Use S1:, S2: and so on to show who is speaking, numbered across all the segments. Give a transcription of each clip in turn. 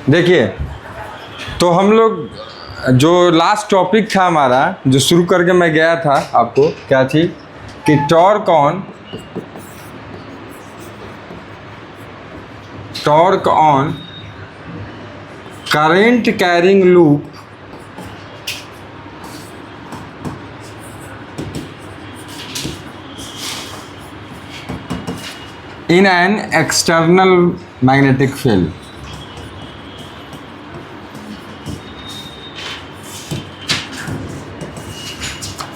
S1: देखिए, तो हम लोग जो लास्ट टॉपिक था हमारा, जो शुरू करके मैं गया था आपको, क्या थी कि torque on current carrying loop in an external magnetic field.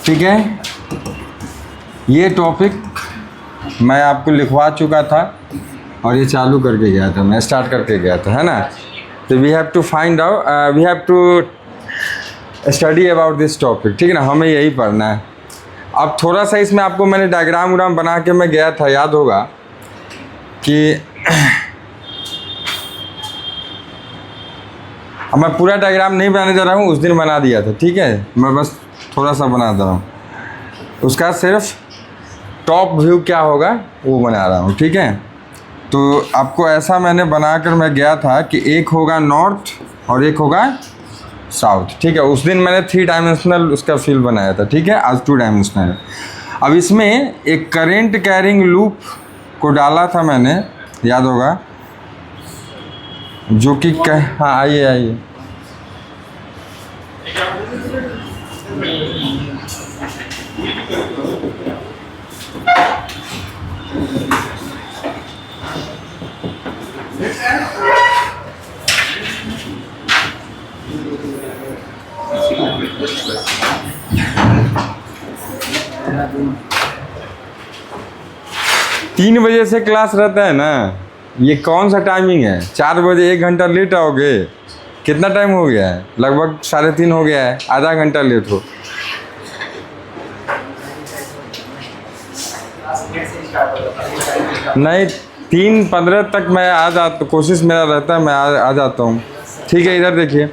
S1: ठीक है, ये टॉपिक मैं आपको लिखवा चुका था और ये चालू करके गया था, मैं स्टार्ट करके गया था, है ना। तो we have to find out, we have to study about this topic, ठीक है ना, हमें यही पढ़ना है। अब थोड़ा सा इसमें आपको मैंने डायग्राम व्राम बना के मैं गया था, याद होगा कि अब मैं पूरा डायग्राम नहीं बनाने जा रहा हूँ, उस दिन बना दिया था, ठीक है, मैं बस थोड़ा सा बना दे रहा हूँ, उसका सिर्फ टॉप व्यू क्या होगा वो बना रहा हूँ, ठीक है। तो आपको ऐसा मैंने बनाकर मैं गया था कि एक होगा नॉर्थ और एक होगा साउथ, ठीक है। उस दिन मैंने 3 डायमेंशनल उसका फील्ड बनाया था, ठीक है, आज 2 डायमेंशनल है। अब इसमें एक करंट कैरिंग लूप को डाला था मैंने, याद होगा, जो कि हाँ आइए 3 बजे से क्लास रहता है ना, ये कौन सा टाइमिंग है? 4 बजे 1 घंटा लेट आओगे, कितना टाइम हो गया है? लगभग 3:30 हो गया है, आधा घंटा लेट हो। नहीं, 3:15 तक मैं आ जाता, कोशिश मेरा रहता है मैं आ जाता हूँ, ठीक है। इधर देखिए,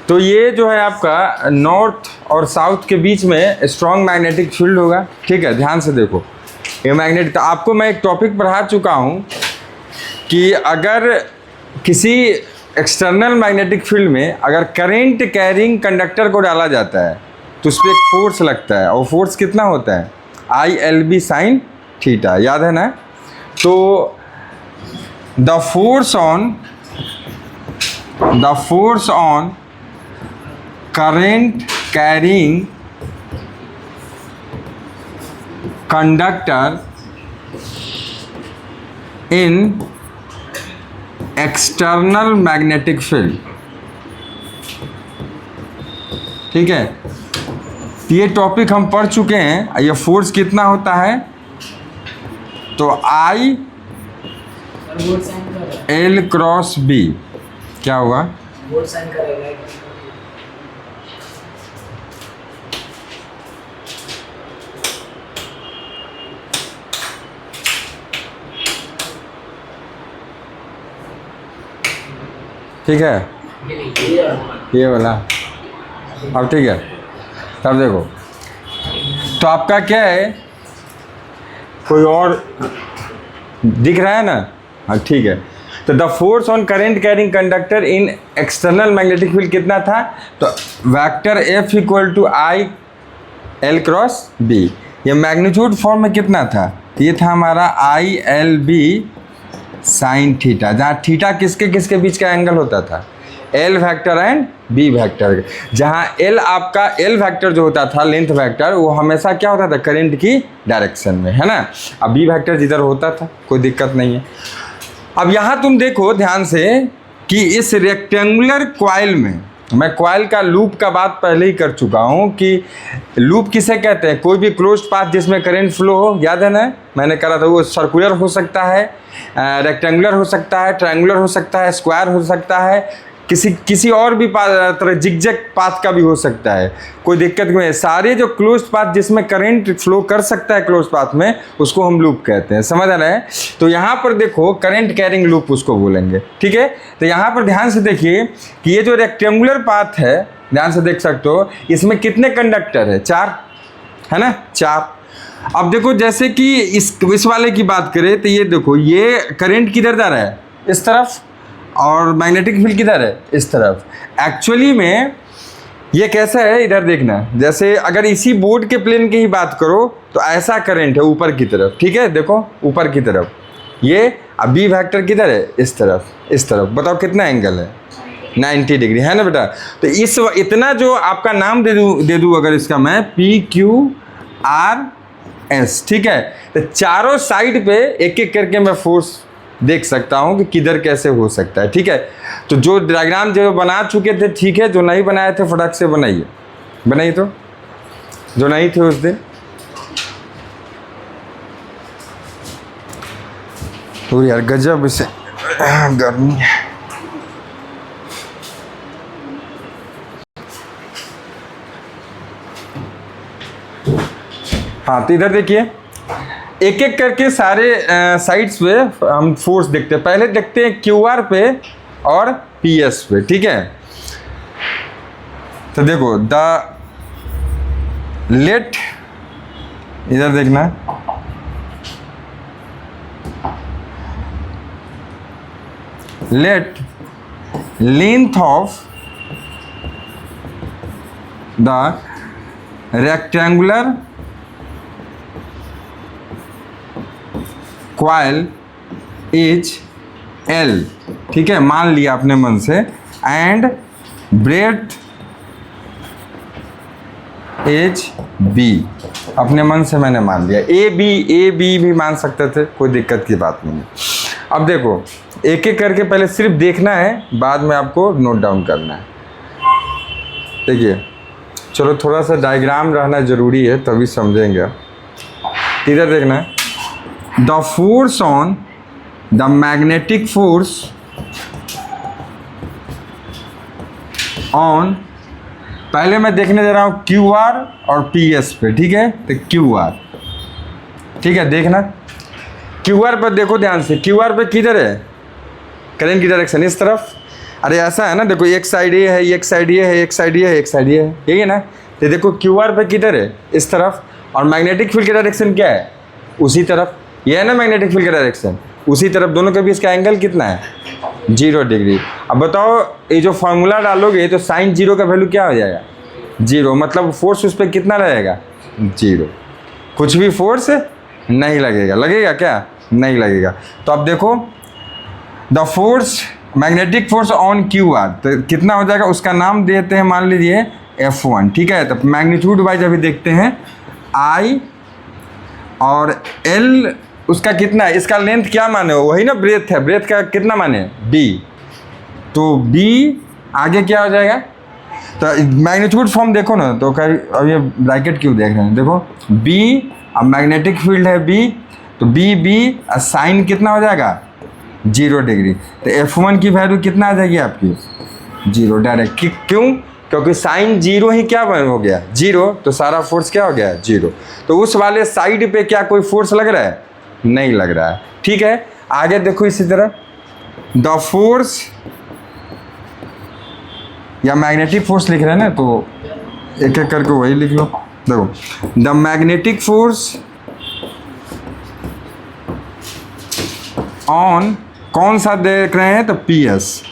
S1: तो ये जो है आपका नॉर्थ और साउथ के बीच में स्ट्रॉन्ग मैग्नेटिक फील्ड होगा, ठीक है, ध्यान से देखो। ये मैग्नेट, तो आपको मैं एक टॉपिक पढ़ा चुका हूँ कि अगर किसी एक्सटर्नल मैग्नेटिक फील्ड में अगर करंट कैरिंग कंडक्टर को डाला जाता है तो उस पर एक फोर्स लगता है, और फोर्स कितना होता है? ILB sin थीटा, याद है ना। तो the force on current carrying conductor in external magnetic field, ठीक है। ये टॉपिक हम पढ़ चुके हैं। ये फोर्स कितना होता है? तो I L क्रॉस B क्या होगा? ठीक है, ये वाला। अब ठीक है, तब देखो, तो आपका क्या है, कोई और दिख रहा है ना? हाँ ठीक है। तो the force on current carrying conductor in external magnetic field कितना था? तो vector F equal to I L cross B। ये मैग्नीट्यूड फॉर्म में कितना था? ये था हमारा ILB साइन थीटा, जहाँ थीटा किसके किसके बीच का एंगल होता था? L vector and B vector. जहाँ एल आपका एल वेक्टर जो होता था लेंथ वेक्टर, वो हमेशा क्या होता था, करंट की डायरेक्शन में, है ना। अब बी वेक्टर जिधर होता था कोई दिक्कत नहीं है। अब यहाँ तुम देखो ध्यान से कि इस रेक्टेंगुलर कॉइल में, मैं कॉइल का लूप का बात पहले ही कर चुका हूँ कि लूप किसे कहते हैं, कोई भी क्लोज्ड पाथ जिसमें करंट फ्लो हो, याद है ना, मैंने कहा था वो सर्कुलर हो सकता है, रेक्टेंगुलर हो सकता है, ट्रायंगुलर हो सकता है, स्क्वायर हो सकता है, किसी और भी तरह जिगजैग पाथ का भी हो सकता है, कोई दिक्कत नहीं है। सारे जो क्लोज्ड पाथ जिसमें करंट फ्लो कर सकता है क्लोज्ड पाथ में, उसको हम लूप कहते हैं, समझ आ रहा है। तो यहाँ पर देखो करंट कैरिंग लूप उसको बोलेंगे, ठीक है। तो यहाँ पर ध्यान से देखिए कि ये जो रेक्टेंगुलर पाथ है, ध्यान से देख सकते हो, इसमें कितने कंडक्टर है, 4, है ना, 4। अब देखो जैसे कि इस वाले की बात करें तो ये देखो, ये करंट किधर जा रहा है, इस तरफ, और मैग्नेटिक फील्ड किधर है, इस तरफ। एक्चुअली में ये कैसा है, इधर देखना, जैसे अगर इसी बोर्ड के प्लेन की ही बात करो तो ऐसा करंट है ऊपर की तरफ, ठीक है, देखो ऊपर की तरफ ये। अब बी वेक्टर किधर है, इस तरफ, इस तरफ। बताओ कितना एंगल है, 90 डिग्री, है ना बेटा। तो इस इतना जो आपका नाम दे दूँ अगर इसका मैं, PQRS, ठीक है। तो चारों साइड पे एक एक करके मैं फोर्स देख सकता हूँ कि किधर कैसे हो सकता है, ठीक है। तो जो डायग्राम जो बना चुके थे ठीक है, जो नहीं बनाए थे फटाक से बनाइए, बनाइए तो, जो नहीं थे उस दिन। तो यार गजब इसे गर्मी है। हाँ तो इधर देखिए, एक एक करके सारे साइड्स पे हम फोर्स देखते हैं। पहले देखते हैं QR पे और PS पे, ठीक है। तो देखो लेट, इधर देखना, late length of the rectangular coil is L, ठीक है, मान लिया अपने मन से, एंड ब्रेथ इज B, अपने मन से मैंने मान लिया। ए बी भी मान सकते थे, कोई दिक्कत की बात नहीं। अब देखो एक एक करके पहले सिर्फ देखना है, बाद में आपको नोट डाउन करना है। देखिए चलो, थोड़ा सा डायग्राम रहना ज़रूरी है तभी समझेंगे। इधर देखना है, the force on the magnetic force on, पहले मैं देखने दे रहा हूँ QR और PS पे, ठीक है। तो QR, ठीक है, देखना QR पर देखो ध्यान से, QR पे किधर है करंट की डायरेक्शन, इस तरफ। अरे ऐसा है ना, देखो एक साइड ये है, एक साइड ये है, एक साइड ये है, एक साइड ये है, यही है ना। तो देखो QR पे किधर है, इस तरफ, और मैग्नेटिक फील्ड की डायरेक्शन क्या है, उसी तरफ। ये है ना मैग्नेटिक फील्ड का डायरेक्शन, उसी तरफ। दोनों के बीच का एंगल कितना है, 0 डिग्री। अब बताओ ये जो फॉर्मूला डालोगे तो साइन 0 का वैल्यू क्या हो जाएगा, 0, मतलब फोर्स उस पर कितना रहेगा, 0। कुछ भी फोर्स नहीं लगेगा, लगेगा क्या, नहीं लगेगा। तो अब देखो the force, magnetic force on QR, तो कितना हो जाएगा, उसका नाम देते हैं, मान लीजिए F1, ठीक है। तो मैग्नीट्यूड वाइज अभी देखते हैं, I और L उसका कितना है, इसका लेंथ क्या माने हो, वही ना ब्रेथ है, ब्रेथ का कितना माने, B। तो B आगे क्या हो जाएगा, तो मैग्नीट्यूड फॉर्म देखो ना, तो अब ये ब्रैकेट क्यों देख रहे हैं, देखो B, अब मैग्नेटिक फील्ड है B, तो B साइन कितना हो जाएगा, 0 डिग्री। तो F1 की वैल्यू कितना आ जाएगी आपकी, 0 डायरेक्ट। क्यों, क्योंकि साइन 0 ही क्या हो गया, 0, तो सारा फोर्स क्या हो गया, 0। तो उस वाले साइड पे क्या कोई फोर्स लग रहा है, नहीं लग रहा है, ठीक है। आगे देखो इसी तरह, द फोर्स, या मैग्नेटिक फोर्स लिख रहे हैं ना, तो एक एक करके वही लिख लो। देखो द मैग्नेटिक फोर्स ऑन, कौन सा देख रहे हैं, तो PS।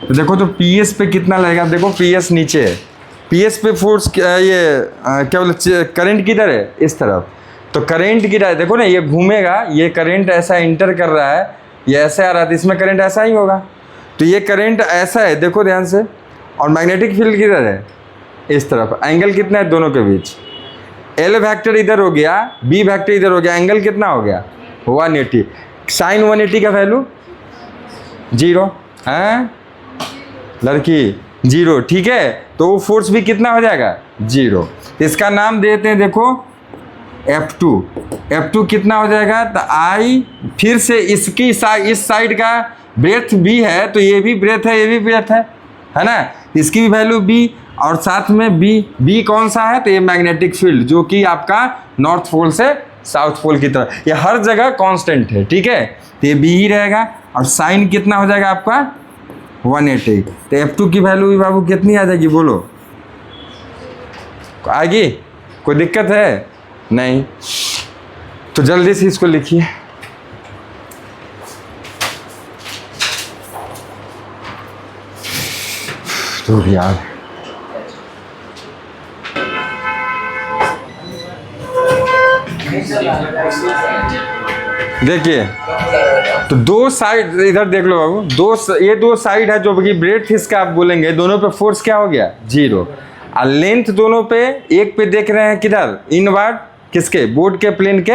S1: तो देखो तो PS पे कितना लगेगा, देखो PS नीचे है, PS पे फोर्स ये क्या बोलते, करंट किधर है, इस तरफ। तो करंट की देखो ना, ये घूमेगा, ये करंट ऐसा इंटर कर रहा है, ये ऐसे आ रहा है, तो इसमें करंट ऐसा ही होगा। तो ये करंट ऐसा है, देखो ध्यान से, और मैग्नेटिक फील्ड किधर है, इस तरफ। एंगल कितना है दोनों के बीच, एल वेक्टर इधर हो गया, बी वेक्टर इधर हो गया, एंगल कितना हो गया 180। साइन 180 का वैल्यू 0 है लड़की, 0, ठीक है। तो वो फोर्स भी कितना हो जाएगा 0। इसका नाम देते हैं देखो F2। F2 कितना हो जाएगा, तो आई फिर से इसकी इस साइड का ब्रेथ भी है, तो ये भी ब्रेथ है, ये भी ब्रेथ है ना, इसकी भी वैल्यू बी, और साथ में बी कौन सा है, तो ये मैग्नेटिक फील्ड जो कि आपका नॉर्थ पोल से साउथ पोल की तरफ, ये हर जगह कांस्टेंट है, ठीक है। तो ये बी ही रहेगा, और साइन कितना हो जाएगा आपका 180। तो F2 की वैल्यू भी बाबू कितनी आ जाएगी, बोलो आएगी, कोई दिक्कत है नहीं। तो जल्दी से इसको लिखिए। तो यार देखिए, तो दो साइड इधर देख लो बाबू, ये दो साइड है जो कि ब्रेथ इसका आप बोलेंगे, दोनों पे फोर्स क्या हो गया 0, और लेंथ दोनों पे, एक पे देख रहे हैं किधर इनवर्ड, किसके बोर्ड के प्लेन के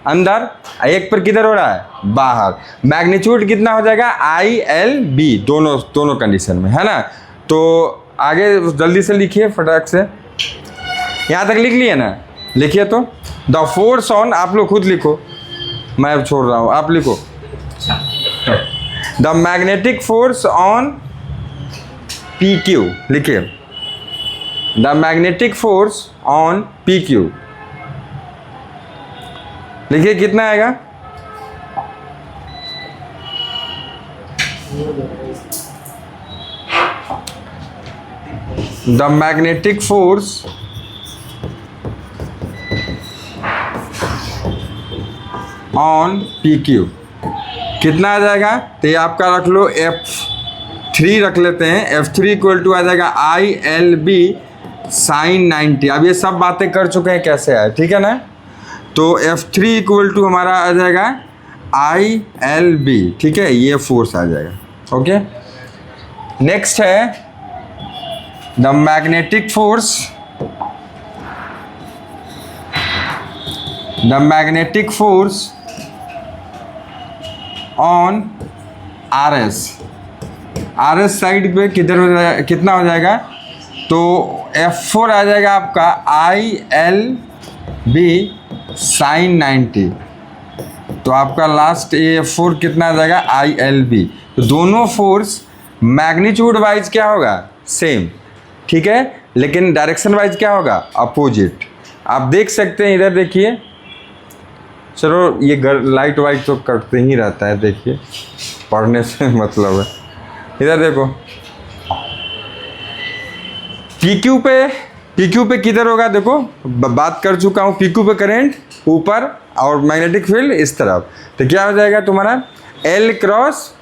S1: अंदर, एक पर किधर हो रहा है बाहर। मैग्नीट्यूड कितना हो जाएगा ILB, दोनों कंडीशन में, है ना। तो आगे जल्दी से लिखिए फटाक से, यहाँ तक लिख लिए ना, लिखिए। तो द फोर्स ऑन, आप लोग खुद लिखो, मैं अब छोड़ रहा हूँ, आप लिखो। The magnetic force on PQ, लिखिए the magnetic force on PQ, लिखिए कितना आएगा, the magnetic force on PQ कितना आ जाएगा, तो ये आपका रख लो F3 रख लेते हैं। F3 इक्वल टू आ जाएगा ILB साइन 90। अब ये सब बातें कर चुके हैं कैसे आए, ठीक है ना। तो F3 इक्वल टू हमारा आ जाएगा ILB, ठीक है, ये फोर्स आ जाएगा। ओके, नेक्स्ट है the magnetic force, the magnetic force on RS side पे किधर हो जाएगा, कितना हो जाएगा, तो F4 आ जाएगा आपका ILB साइन 90। तो आपका लास्ट F4 कितना आ जाएगा ILB। तो दोनों फोर्स मैग्नीट्यूड वाइज क्या होगा सेम, ठीक है, लेकिन डायरेक्शन वाइज क्या होगा अपोजिट। आप देख सकते हैं, इधर देखिए, चलो ये लाइट वाइट तो कटते ही रहता है, देखिए पढ़ने से मतलब है। इधर देखो PQ पे किधर होगा, देखो बात कर चुका हूँ, PQ पे करंट ऊपर और मैग्नेटिक फील्ड इस तरफ। तो क्या हो जाएगा तुम्हारा L क्रॉस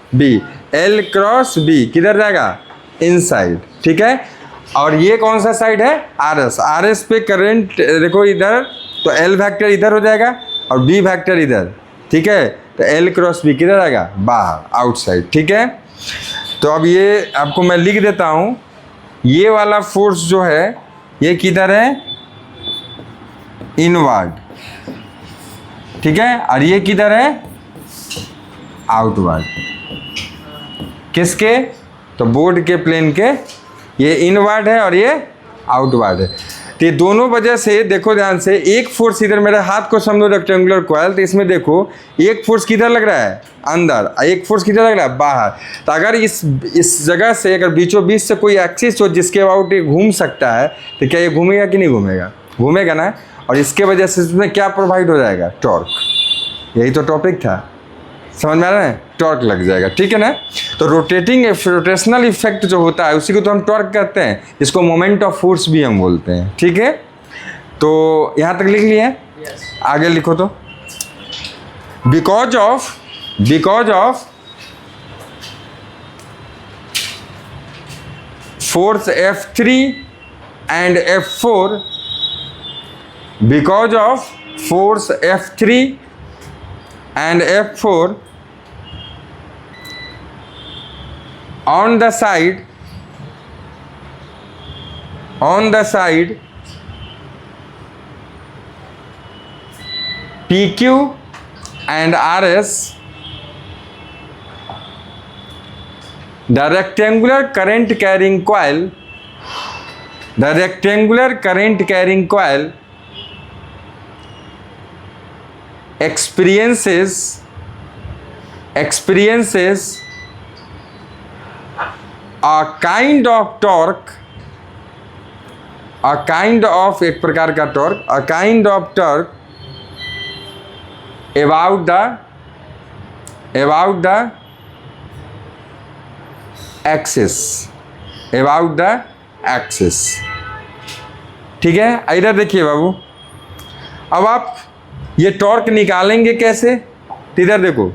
S1: B किधर जाएगा इनसाइड, ठीक है। और ये कौन सा साइड है RS पे करंट देखो इधर, तो L वेक्टर इधर हो जाएगा और B वेक्टर इधर, ठीक है। तो L क्रॉस B किधर आएगा बाहर आउटसाइड, ठीक है। तो अब ये आपको मैं लिख देता हूँ, ये वाला फोर्स जो है ये किधर है इनवर्ड, ठीक है, और ये किधर है आउटवर्ड, किसके, तो बोर्ड के प्लेन के, ये इनवर्ड है और ये आउटवर्ड है। तो ये दोनों वजह से देखो ध्यान से, एक फोर्स इधर, मेरे हाथ को समझो रेक्टेंगुलर कॉइल, तो इसमें देखो एक फोर्स किधर लग रहा है अंदर, एक फोर्स किधर लग रहा है बाहर। तो अगर इस जगह से अगर बीचों बीच से कोई एक्सिस हो जिसके अबाउट ये घूम सकता है, तो क्या ये घूमेगा कि नहीं घूमेगा, घूमेगा ना। और इसके वजह से इसमें क्या प्रोवाइड हो जाएगा टॉर्क, यही तो टॉपिक था, समझ में आ रहा है, टॉर्क लग जाएगा, ठीक है ना। तो रोटेशनल इफेक्ट जो होता है उसी को तो हम टॉर्क कहते हैं, इसको मोमेंट ऑफ फोर्स भी हम बोलते हैं, ठीक है। तो यहाँ तक लिख लिया, आगे लिखो। तो because of force F3 and F4, because of force F3 and F4 on the side PQ and RS, the rectangular current carrying coil experiences a kind of torque, एक प्रकार का torque, a kind of torque about the axis, ठीक है। इधर देखिए बाबू, अब आप ये टॉर्क निकालेंगे कैसे, तो इधर देखो,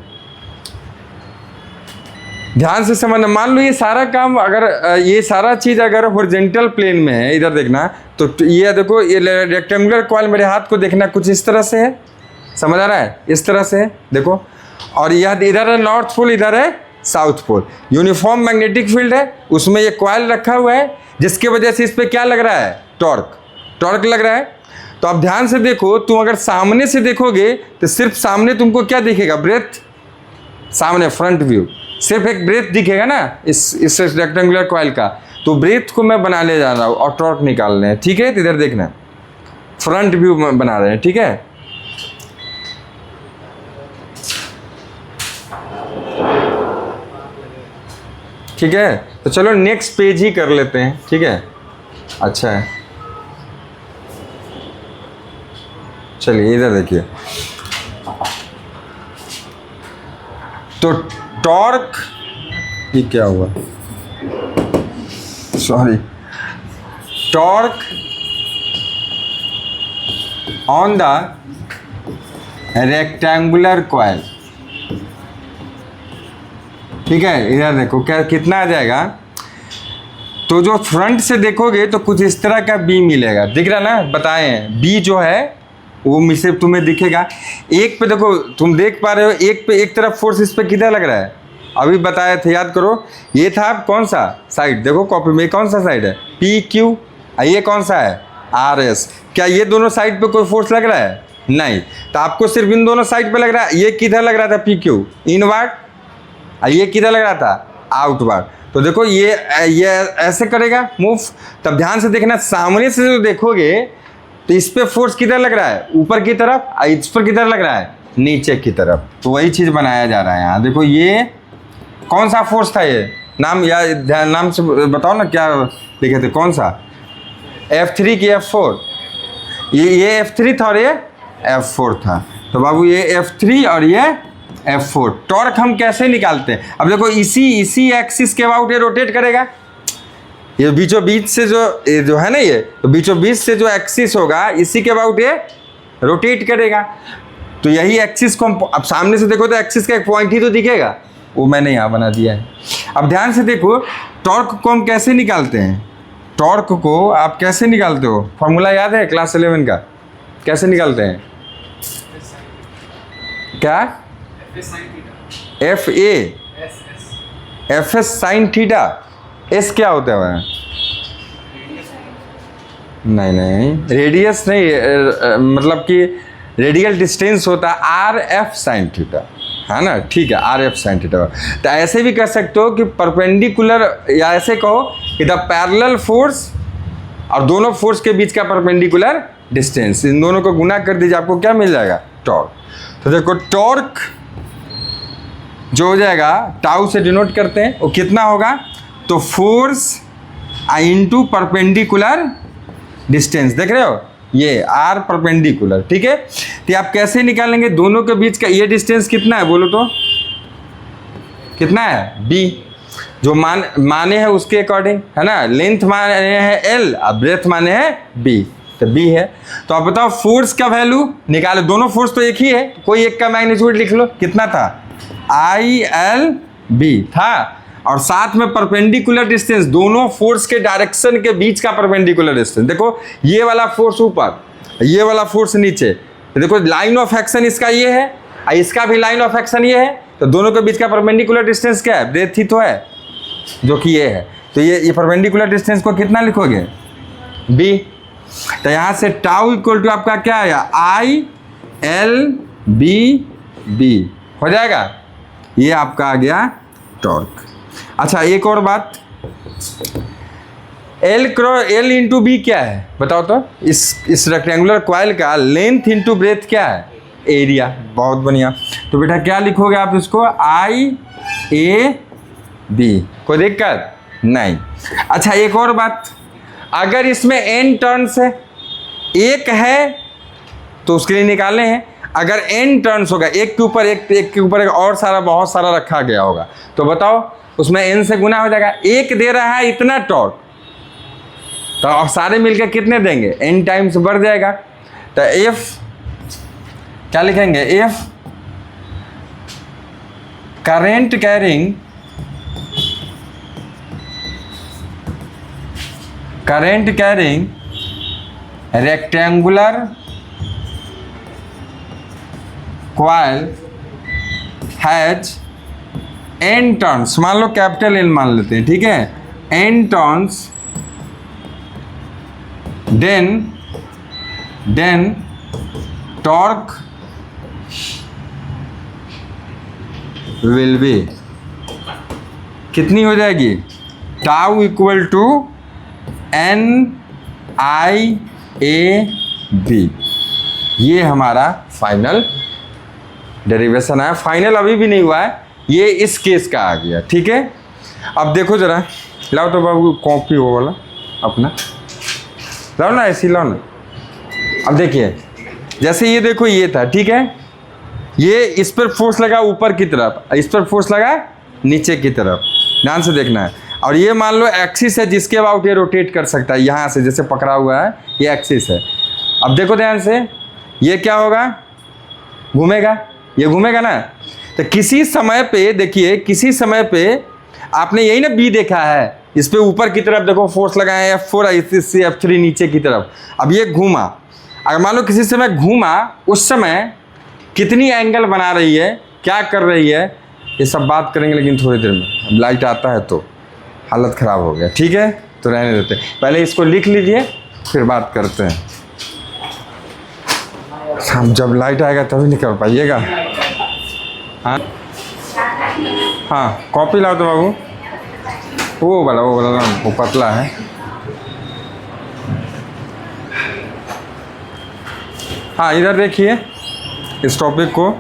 S1: ध्यान से समझना। मान लो ये सारा काम अगर ये सारा चीज़ अगर हॉरिजॉन्टल प्लेन में है, इधर देखना, तो ये देखो, ये रेक्टेंगुलर कॉइल मेरे हाथ को देखना कुछ इस तरह से है, समझ आ रहा है, इस तरह से है देखो, और यह इधर है नॉर्थ पोल, इधर है south pole, uniform magnetic field है, उसमें ये कॉइल रखा हुआ है, जिसके वजह से इस पर क्या लग रहा है, टॉर्क लग रहा है। तो आप ध्यान से देखो, तुम अगर सामने से देखोगे तो सिर्फ सामने तुमको क्या दिखेगा, ब्रेथ, सामने फ्रंट व्यू, सिर्फ एक ब्रेथ दिखेगा ना इस रेक्टेंगुलर कॉइल का। तो ब्रेथ को मैं बना ले जा रहा हूँ और टॉर्क निकाल रहे हैं, ठीक है। तो इधर देखना, फ्रंट व्यू बना रहे हैं, ठीक है। ठीक है, तो चलो नेक्स्ट पेज ही कर लेते हैं, ठीक है। अच्छा है, चलिए इधर देखिए, तो टॉर्क, ये क्या हुआ, sorry, torque on the rectangular coil, ठीक है। इधर देखो क्या कितना आ जाएगा, तो जो फ्रंट से देखोगे तो कुछ इस तरह का बी मिलेगा, दिख रहा ना, बताएं बी जो है वो मिसे तुम्हें दिखेगा। एक पे देखो, तुम देख पा रहे हो, एक तरफ फोर्स इस पे कितना लग रहा है, अभी बताए थे, याद करो, ये था कौन सा साइड, देखो कॉपी में कौन सा साइड है, पी क्यू, ये कौन सा है, आर एस। क्या ये दोनों साइड पे कोई फोर्स लग रहा है, नहीं, तो आपको सिर्फ इन दोनों साइड पे लग रहा है। ये किधर लग रहा था, पी क्यू इनवर्ड, ये किधर लग रहा था, आउटवर्ड। तो देखो ये ऐसे करेगा मूव, तब ध्यान से देखना, सामने से जो देखोगे तो इस पे फोर्स किधर लग रहा है, ऊपर की तरफ, इस पर किधर लग रहा है, नीचे की तरफ। तो वही चीज़ बनाया जा रहा है यहाँ। देखो ये कौन सा फोर्स था, ये नाम या नाम से बताओ ना, क्या लिखे थे, कौन सा, F3 की F4, ये F3 था और ये F4 था। तो बाबू ये F3 और ये F4। टॉर्क हम कैसे निकालते हैं, अब देखो इसी एक्सिस के अबाउट ये रोटेट करेगा, ये बीचों बीच से जो है ना, ये तो बीचों बीच से जो एक्सिस होगा इसी के अबाउट ये रोटेट करेगा। तो यही एक्सिस को हम, अब सामने से देखो तो एक्सिस का एक पॉइंट ही तो दिखेगा, वो मैंने यहाँ बना दिया है। अब ध्यान से देखो, टॉर्क को हम कैसे निकालते हैं, टॉर्क को आप कैसे निकालते हो, फॉर्मूला याद है क्लास 11 का, कैसे निकालते हैं, क्या, F S sine theta, S क्या होता है, नहीं रेडियस नहीं, मतलब कि रेडियल डिस्टेंस होता है आर एफ साइन थीटा, है ना, ठीक है, आर एफ साइन थीटा। तो ऐसे भी कर सकते हो कि परपेंडिकुलर, या ऐसे कहो कि द पैरेलल फोर्स और दोनों फोर्स के बीच का परपेंडिकुलर डिस्टेंस, इन दोनों को गुना कर दीजिए, आपको क्या मिल जाएगा, टॉर्क। तो देखो टॉर्क जो हो जाएगा, टाउ से डिनोट करते हैं, वो कितना होगा, तो फोर्स इंटू परपेंडिकुलर डिस्टेंस, देख रहे हो, ये आर परपेंडिकुलर, ठीक है। तो आप कैसे निकालेंगे, दोनों के बीच का ये डिस्टेंस कितना है, बोलो तो कितना है, बी, जो माने है उसके अकॉर्डिंग, है ना, लेंथ माने है एल और ब्रेथ माने है बी, तो बी है। तो आप बताओ फोर्स का वैल्यू निकालो, दोनों फोर्स तो एक ही है, कोई एक का मैग्नीट्यूड लिख लो, कितना था, आई एल बी था, और साथ में परपेंडिकुलर डिस्टेंस, दोनों फोर्स के डायरेक्शन के बीच का परपेंडिकुलर डिस्टेंस। देखो ये वाला फोर्स ऊपर, ये वाला फोर्स नीचे, देखो लाइन ऑफ एक्शन इसका ये है और इसका भी लाइन ऑफ एक्शन ये है, तो दोनों के बीच का परपेंडिकुलर डिस्टेंस क्या है, ब्रेथ ही तो है, जो कि ये है। तो ये परपेंडिकुलर डिस्टेंस को कितना लिखोगे, b। तो यहाँ से टाउ इक्वल टू आपका क्या आया, आई एल बी बी हो जाएगा। ये आपका आ गया टॉर्क। अच्छा एक और बात, एल इंटू बी क्या है बताओ तो। इस रेक्टेंगुलर कॉइल का लेंथ इंटू ब्रेथ क्या है, एरिया। बहुत बढ़िया। तो बेटा क्या लिखोगे आप इसको, आई ए बी। कोई दिक्कत नहीं। अच्छा एक और बात, अगर इसमें n टर्न्स है, एक है तो उसके लिए निकाले हैं। अगर n टर्न्स होगा, एक के ऊपर एक और सारा बहुत सारा रखा गया होगा, तो बताओ उसमें n से गुना हो जाएगा। एक दे रहा है इतना टॉर्क, तो अब सारे मिलकर कितने देंगे, n टाइम्स बढ़ जाएगा। तो F क्या लिखेंगे, F current carrying rectangular coil has n turns, मान लो कैपिटल N मान लेते हैं, ठीक है, n turns, then torque will be कितनी हो जाएगी, tau equal to N I A B. ये हमारा फाइनल डेरिवेशन है। फाइनल अभी भी नहीं हुआ है, ये इस केस का आ गया, ठीक है। अब देखो जरा, लाओ तो बाबू कॉपी वो वाला अपना लाओ ना, ऐसी लाओ ना। अब देखिए जैसे ये देखो ये था, ठीक है, ये इस पर फोर्स लगा ऊपर की तरफ, इस पर फोर्स लगा नीचे की तरफ, ध्यान से देखना है। और ये मान लो एक्सिस है जिसके अबाउट ये रोटेट कर सकता है, यहाँ से जैसे पकड़ा हुआ है ये एक्सिस है। अब देखो ध्यान से, ये क्या होगा, घूमेगा, ये घूमेगा ना। तो किसी समय पे देखिए, किसी समय पे आपने यही ना बी देखा है, इस पे ऊपर की तरफ देखो फोर्स लगाए F4, इससे F3 नीचे की तरफ। अब ये घूमा, अगर मान लो किसी समय घूमा, उस समय कितनी एंगल बना रही है, क्या कर रही है, ये सब बात करेंगे लेकिन थोड़ी देर में। अब लाइट आता है तो हालत ख़राब हो गया, ठीक है, तो रहने देते। पहले इसको लिख लीजिए फिर बात करते हैं। हम जब लाइट आएगा तभी नहीं कर पाइएगा। हाँ हाँ, कॉपी लाओ तो बाबू, वो वाला वो पतला है। हाँ इधर देखिए इस टॉपिक को,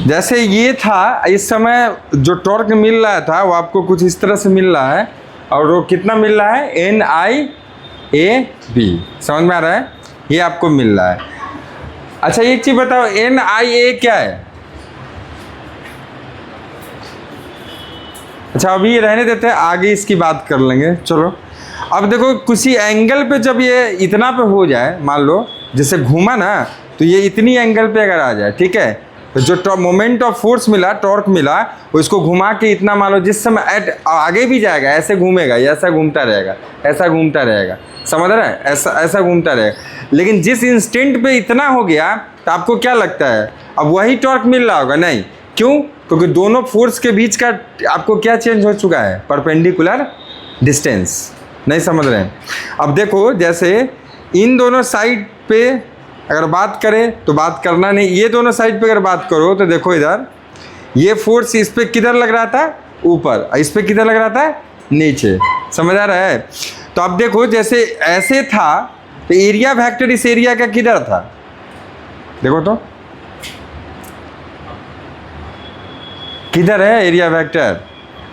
S1: जैसे ये था, इस समय जो टॉर्क मिल रहा था वो आपको कुछ इस तरह से मिल रहा है, और वो कितना मिल रहा है, एन आई ए बी, समझ में आ रहा है, ये आपको मिल रहा है। अच्छा एक चीज़ बताओ, एन आई ए क्या है। अच्छा अभी रहने देते हैं, आगे इसकी बात कर लेंगे। चलो अब देखो, किसी एंगल पे जब ये इतना पे हो जाए, मान लो जैसे घूमा ना, तो ये इतनी एंगल पे अगर आ जाए, ठीक है, तो जो मोमेंट ऑफ फोर्स मिला, टॉर्क मिला, वो इसको घुमा के इतना मान लो, जिस समय आगे भी जाएगा, ऐसे घूमेगा, ऐसा घूमता रहेगा, ऐसा घूमता रहेगा, समझ रहे हैं, ऐसा घूमता रहेगा। लेकिन जिस इंस्टेंट पे इतना हो गया, तो आपको क्या लगता है, अब वही टॉर्क मिल रहा होगा, नहीं, क्यों, क्योंकि दोनों फोर्स के बीच का आपको क्या चेंज हो चुका है, परपेंडिकुलर डिस्टेंस। नहीं समझ रहे हैं। अब देखो जैसे इन दोनों साइड पे अगर बात करें तो बात करना नहीं, ये दोनों साइड पे अगर बात करो तो देखो इधर ये फोर्स इस पे किधर लग रहा था, ऊपर, इस पे किधर लग रहा था, नीचे, समझ आ रहा है। तो अब देखो जैसे ऐसे था, तो एरिया वेक्टर इस एरिया का किधर था, देखो तो किधर है एरिया वेक्टर।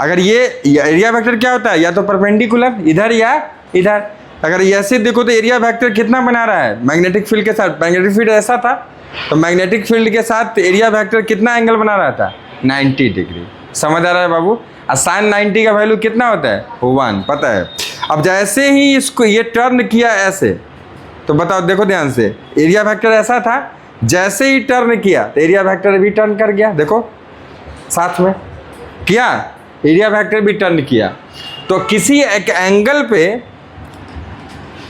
S1: अगर ये एरिया वेक्टर क्या होता है, या तो परपेंडिकुलर इधर या इधर। अगर ऐसे देखो तो एरिया वेक्टर कितना बना रहा है, मैग्नेटिक फील्ड के साथ, मैग्नेटिक फील्ड ऐसा था, तो मैग्नेटिक फील्ड के साथ एरिया वेक्टर कितना एंगल बना रहा था, 90 डिग्री। समझ आ रहा है बाबू। और साइन 90 का वैल्यू कितना होता है, 1, पता है। अब जैसे ही इसको ये टर्न किया ऐसे, तो बताओ देखो ध्यान से, एरिया वेक्टर ऐसा था, जैसे ही टर्न किया तो एरिया वेक्टर भी टर्न कर गया, देखो साथ में किया, एरिया वेक्टर भी टर्न किया। तो किसी एक एंगल पे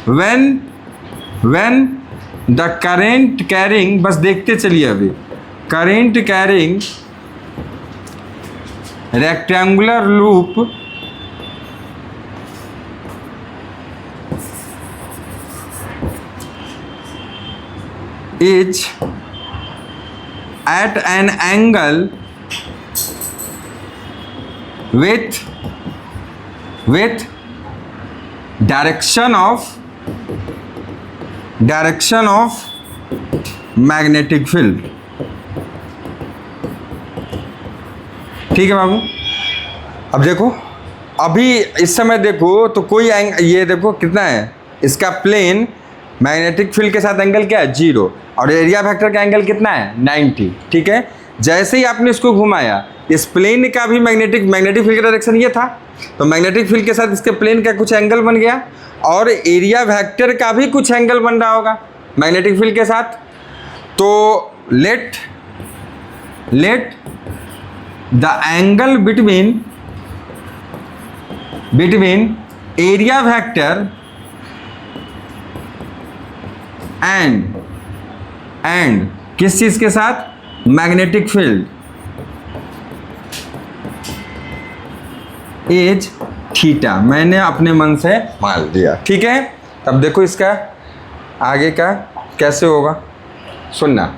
S1: when the current carrying, बस देखते चलिए अभी, current carrying rectangular loop is at an angle with direction of magnetic field. ठीक है बाबू। अब देखो, अभी इस समय देखो तो कोई ये देखो कितना है इसका प्लेन, मैग्नेटिक फील्ड के साथ एंगल क्या है 0, और एरिया वेक्टर का एंगल कितना है 90। ठीक है, जैसे ही आपने इसको घुमाया, इस प्लेन का भी मैग्नेटिक फील्ड का डायरेक्शन ये था, तो मैग्नेटिक फील्ड के साथ इसके प्लेन का कुछ एंगल बन गया, और एरिया वेक्टर का भी कुछ एंगल बन रहा होगा मैग्नेटिक फील्ड के साथ। तो let the angle between area vector and किस चीज के साथ, मैग्नेटिक फील्ड, इज थीटा। मैंने अपने मन से मान लिया। ठीक है, तब देखो इसका आगे का कैसे होगा, सुनना,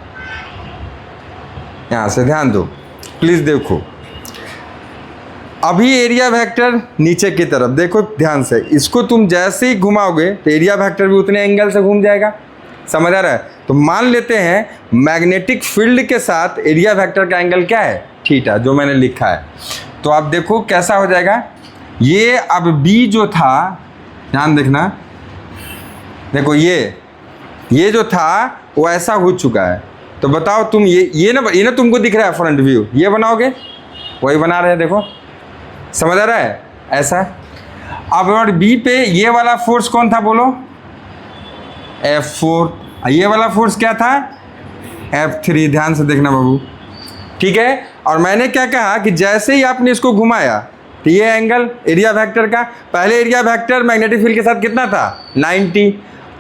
S1: यहां से ध्यान दो प्लीज। देखो अभी एरिया वेक्टर नीचे की तरफ, देखो ध्यान से, इसको तुम जैसे ही घुमाओगे तो एरिया वेक्टर भी उतने एंगल से घूम जाएगा, समझ आ रहा है। तो मान लेते हैं मैग्नेटिक फील्ड के साथ एरिया वेक्टर का एंगल क्या है थीटा, जो मैंने लिखा है। तो आप देखो कैसा हो जाएगा ये। अब बी जो था, ध्यान देखना, देखो ये जो था वो ऐसा हो चुका है। तो बताओ तुम ये ना तुमको दिख रहा है फ्रंट व्यू, ये बनाओगे, वही बना रहे हैं, देखो समझ आ रहा है ऐसा। अब और बी पे ये वाला फोर्स कौन था बोलो, F4, ये वाला फोर्स क्या था F3। ध्यान से देखना बाबू। ठीक है, और मैंने क्या कहा कि जैसे ही आपने इसको घुमाया तो ये एंगल एरिया वेक्टर का, पहले एरिया वेक्टर मैग्नेटिक फील्ड के साथ कितना था 90,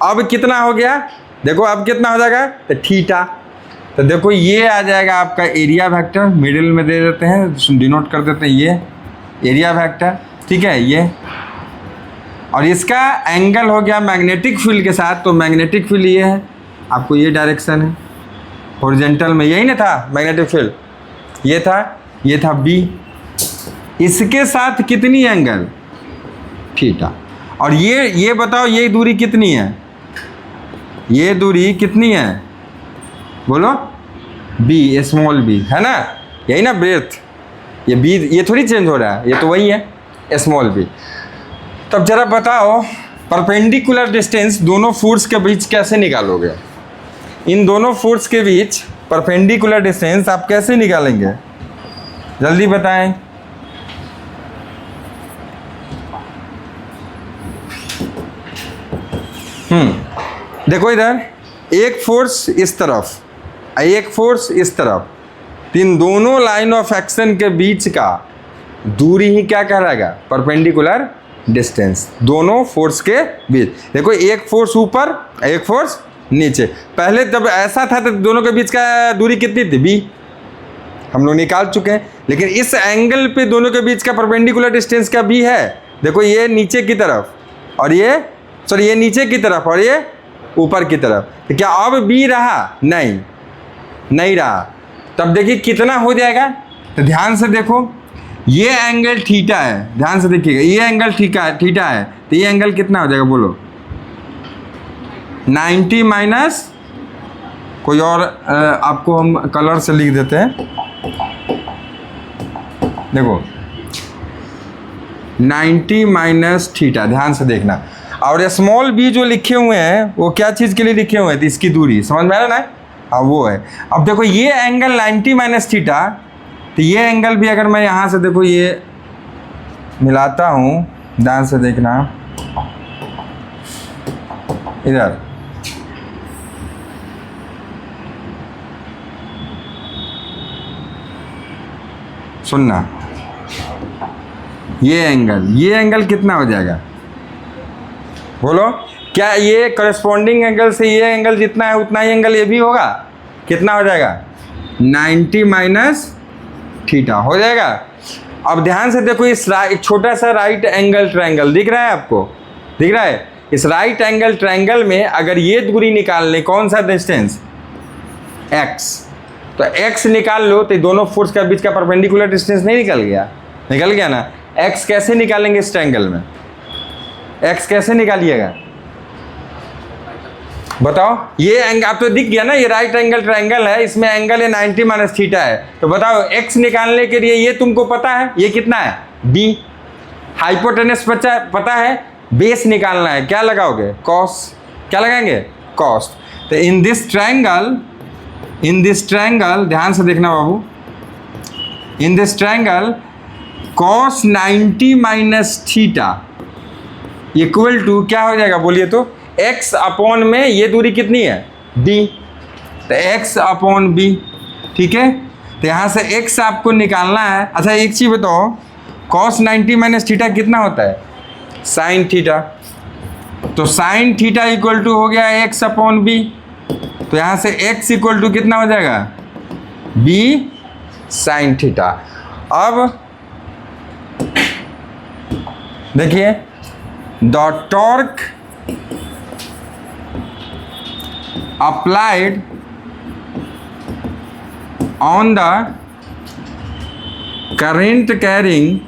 S1: अब कितना हो गया देखो, अब कितना हो जाएगा तो थीटा। तो देखो ये आ जाएगा आपका एरिया वेक्टर, मिडिल में दे देते हैं, डिनोट कर देते हैं ये एरिया वेक्टर। ठीक है, ये और इसका एंगल हो गया मैग्नेटिक फील्ड के साथ, तो मैग्नेटिक फील्ड ये है, आपको ये डायरेक्शन है हॉरिजॉन्टल में, यही ना था मैग्नेटिक फील्ड, ये था बी, इसके साथ कितनी एंगल थीटा। और ये बताओ ये दूरी कितनी है, ये दूरी कितनी है बोलो, बी, स्मॉल बी है ना, यही ना ब्रेथ, ये बी, ये थोड़ी चेंज हो रहा है, ये तो वही है स्मॉल बी। तब जरा बताओ परपेंडिकुलर डिस्टेंस दोनों फोर्स के बीच कैसे निकालोगे, इन दोनों फोर्स के बीच परपेंडिकुलर डिस्टेंस आप कैसे निकालेंगे, जल्दी बताएं। देखो इधर एक फोर्स इस तरफ, एक फोर्स इस तरफ, इन दोनों लाइन ऑफ एक्शन के बीच का दूरी ही क्या कहलाएगा, परपेंडिकुलर डिस्टेंस, दोनों फोर्स के बीच। देखो एक फोर्स ऊपर, एक फोर्स नीचे, पहले जब ऐसा था तो दोनों के बीच का दूरी कितनी थी बी, हम लोग निकाल चुके हैं। लेकिन इस एंगल पे दोनों के बीच का परपेंडिकुलर डिस्टेंस क्या बी है, देखो ये नीचे की तरफ और ये नीचे की तरफ और ये ऊपर की तरफ, तो क्या अब बी रहा, नहीं रहा। तब देखिए कितना हो जाएगा, तो ध्यान से देखो ये एंगल थीटा है, ध्यान से देखिएगा, ये एंगल थीटा है, तो ये एंगल कितना हो जाएगा बोलो, 90 माइनस कोई और आपको हम कलर से लिख देते हैं, देखो 90 माइनस थीटा, ध्यान से देखना। और स्मॉल बी जो लिखे हुए हैं वो क्या चीज़ के लिए लिखे हुए हैं, तो इसकी दूरी समझ में आ रहा ना, हाँ वो है। अब देखो ये एंगल 90 माइनस थीटा, तो ये एंगल भी अगर मैं यहाँ से देखो ये मिलाता हूँ, ध्यान से देखना इधर, सुनना, ये एंगल कितना हो जाएगा बोलो, क्या ये करस्पॉन्डिंग एंगल से ये एंगल जितना है उतना ही एंगल ये भी होगा, कितना हो जाएगा 90 माइनस थीटा हो जाएगा। अब ध्यान से देखो इस एक छोटा सा राइट एंगल ट्रायंगल दिख रहा है आपको, दिख रहा है, इस राइट एंगल ट्रायंगल में अगर ये दूरी निकालने, कौन सा डिस्टेंस x, तो x निकाल लो तो दोनों फोर्स के बीच का परपेंडिकुलर डिस्टेंस नहीं निकल गया? निकल गया ना। x कैसे निकालेंगे इस ट्रायंगल में? x कैसे निकालिएगा बताओ? ये एंगल आप तो दिख गया ना, ये राइट एंगल ट्रायंगल है, इसमें एंगल है 90 माइनस थीटा है। तो बताओ x निकालने के लिए ये तुमको पता है ये कितना है b, हाइपोटेनस पता है, बेस निकालना है, क्या लगाओगे? कॉस। क्या लगाएंगे? कॉस। तो इन दिस ट्रायंगल ध्यान से देखना बाबू, in this triangle cos 90 minus theta equal to क्या हो जाएगा बोलिए तो? x अपॉन में ये दूरी कितनी है b, तो x अपॉन b। ठीक है, तो यहाँ से x आपको निकालना है। अच्छा एक चीज़ बताओ, cos 90 माइनस थीटा कितना होता है? Sign theta. तो साइन थीटा इक्वल टू हो गया x अपॉन b, तो यहाँ से x इक्वल टू कितना हो जाएगा? b sine theta. अब देखिए, the torque applied on the current carrying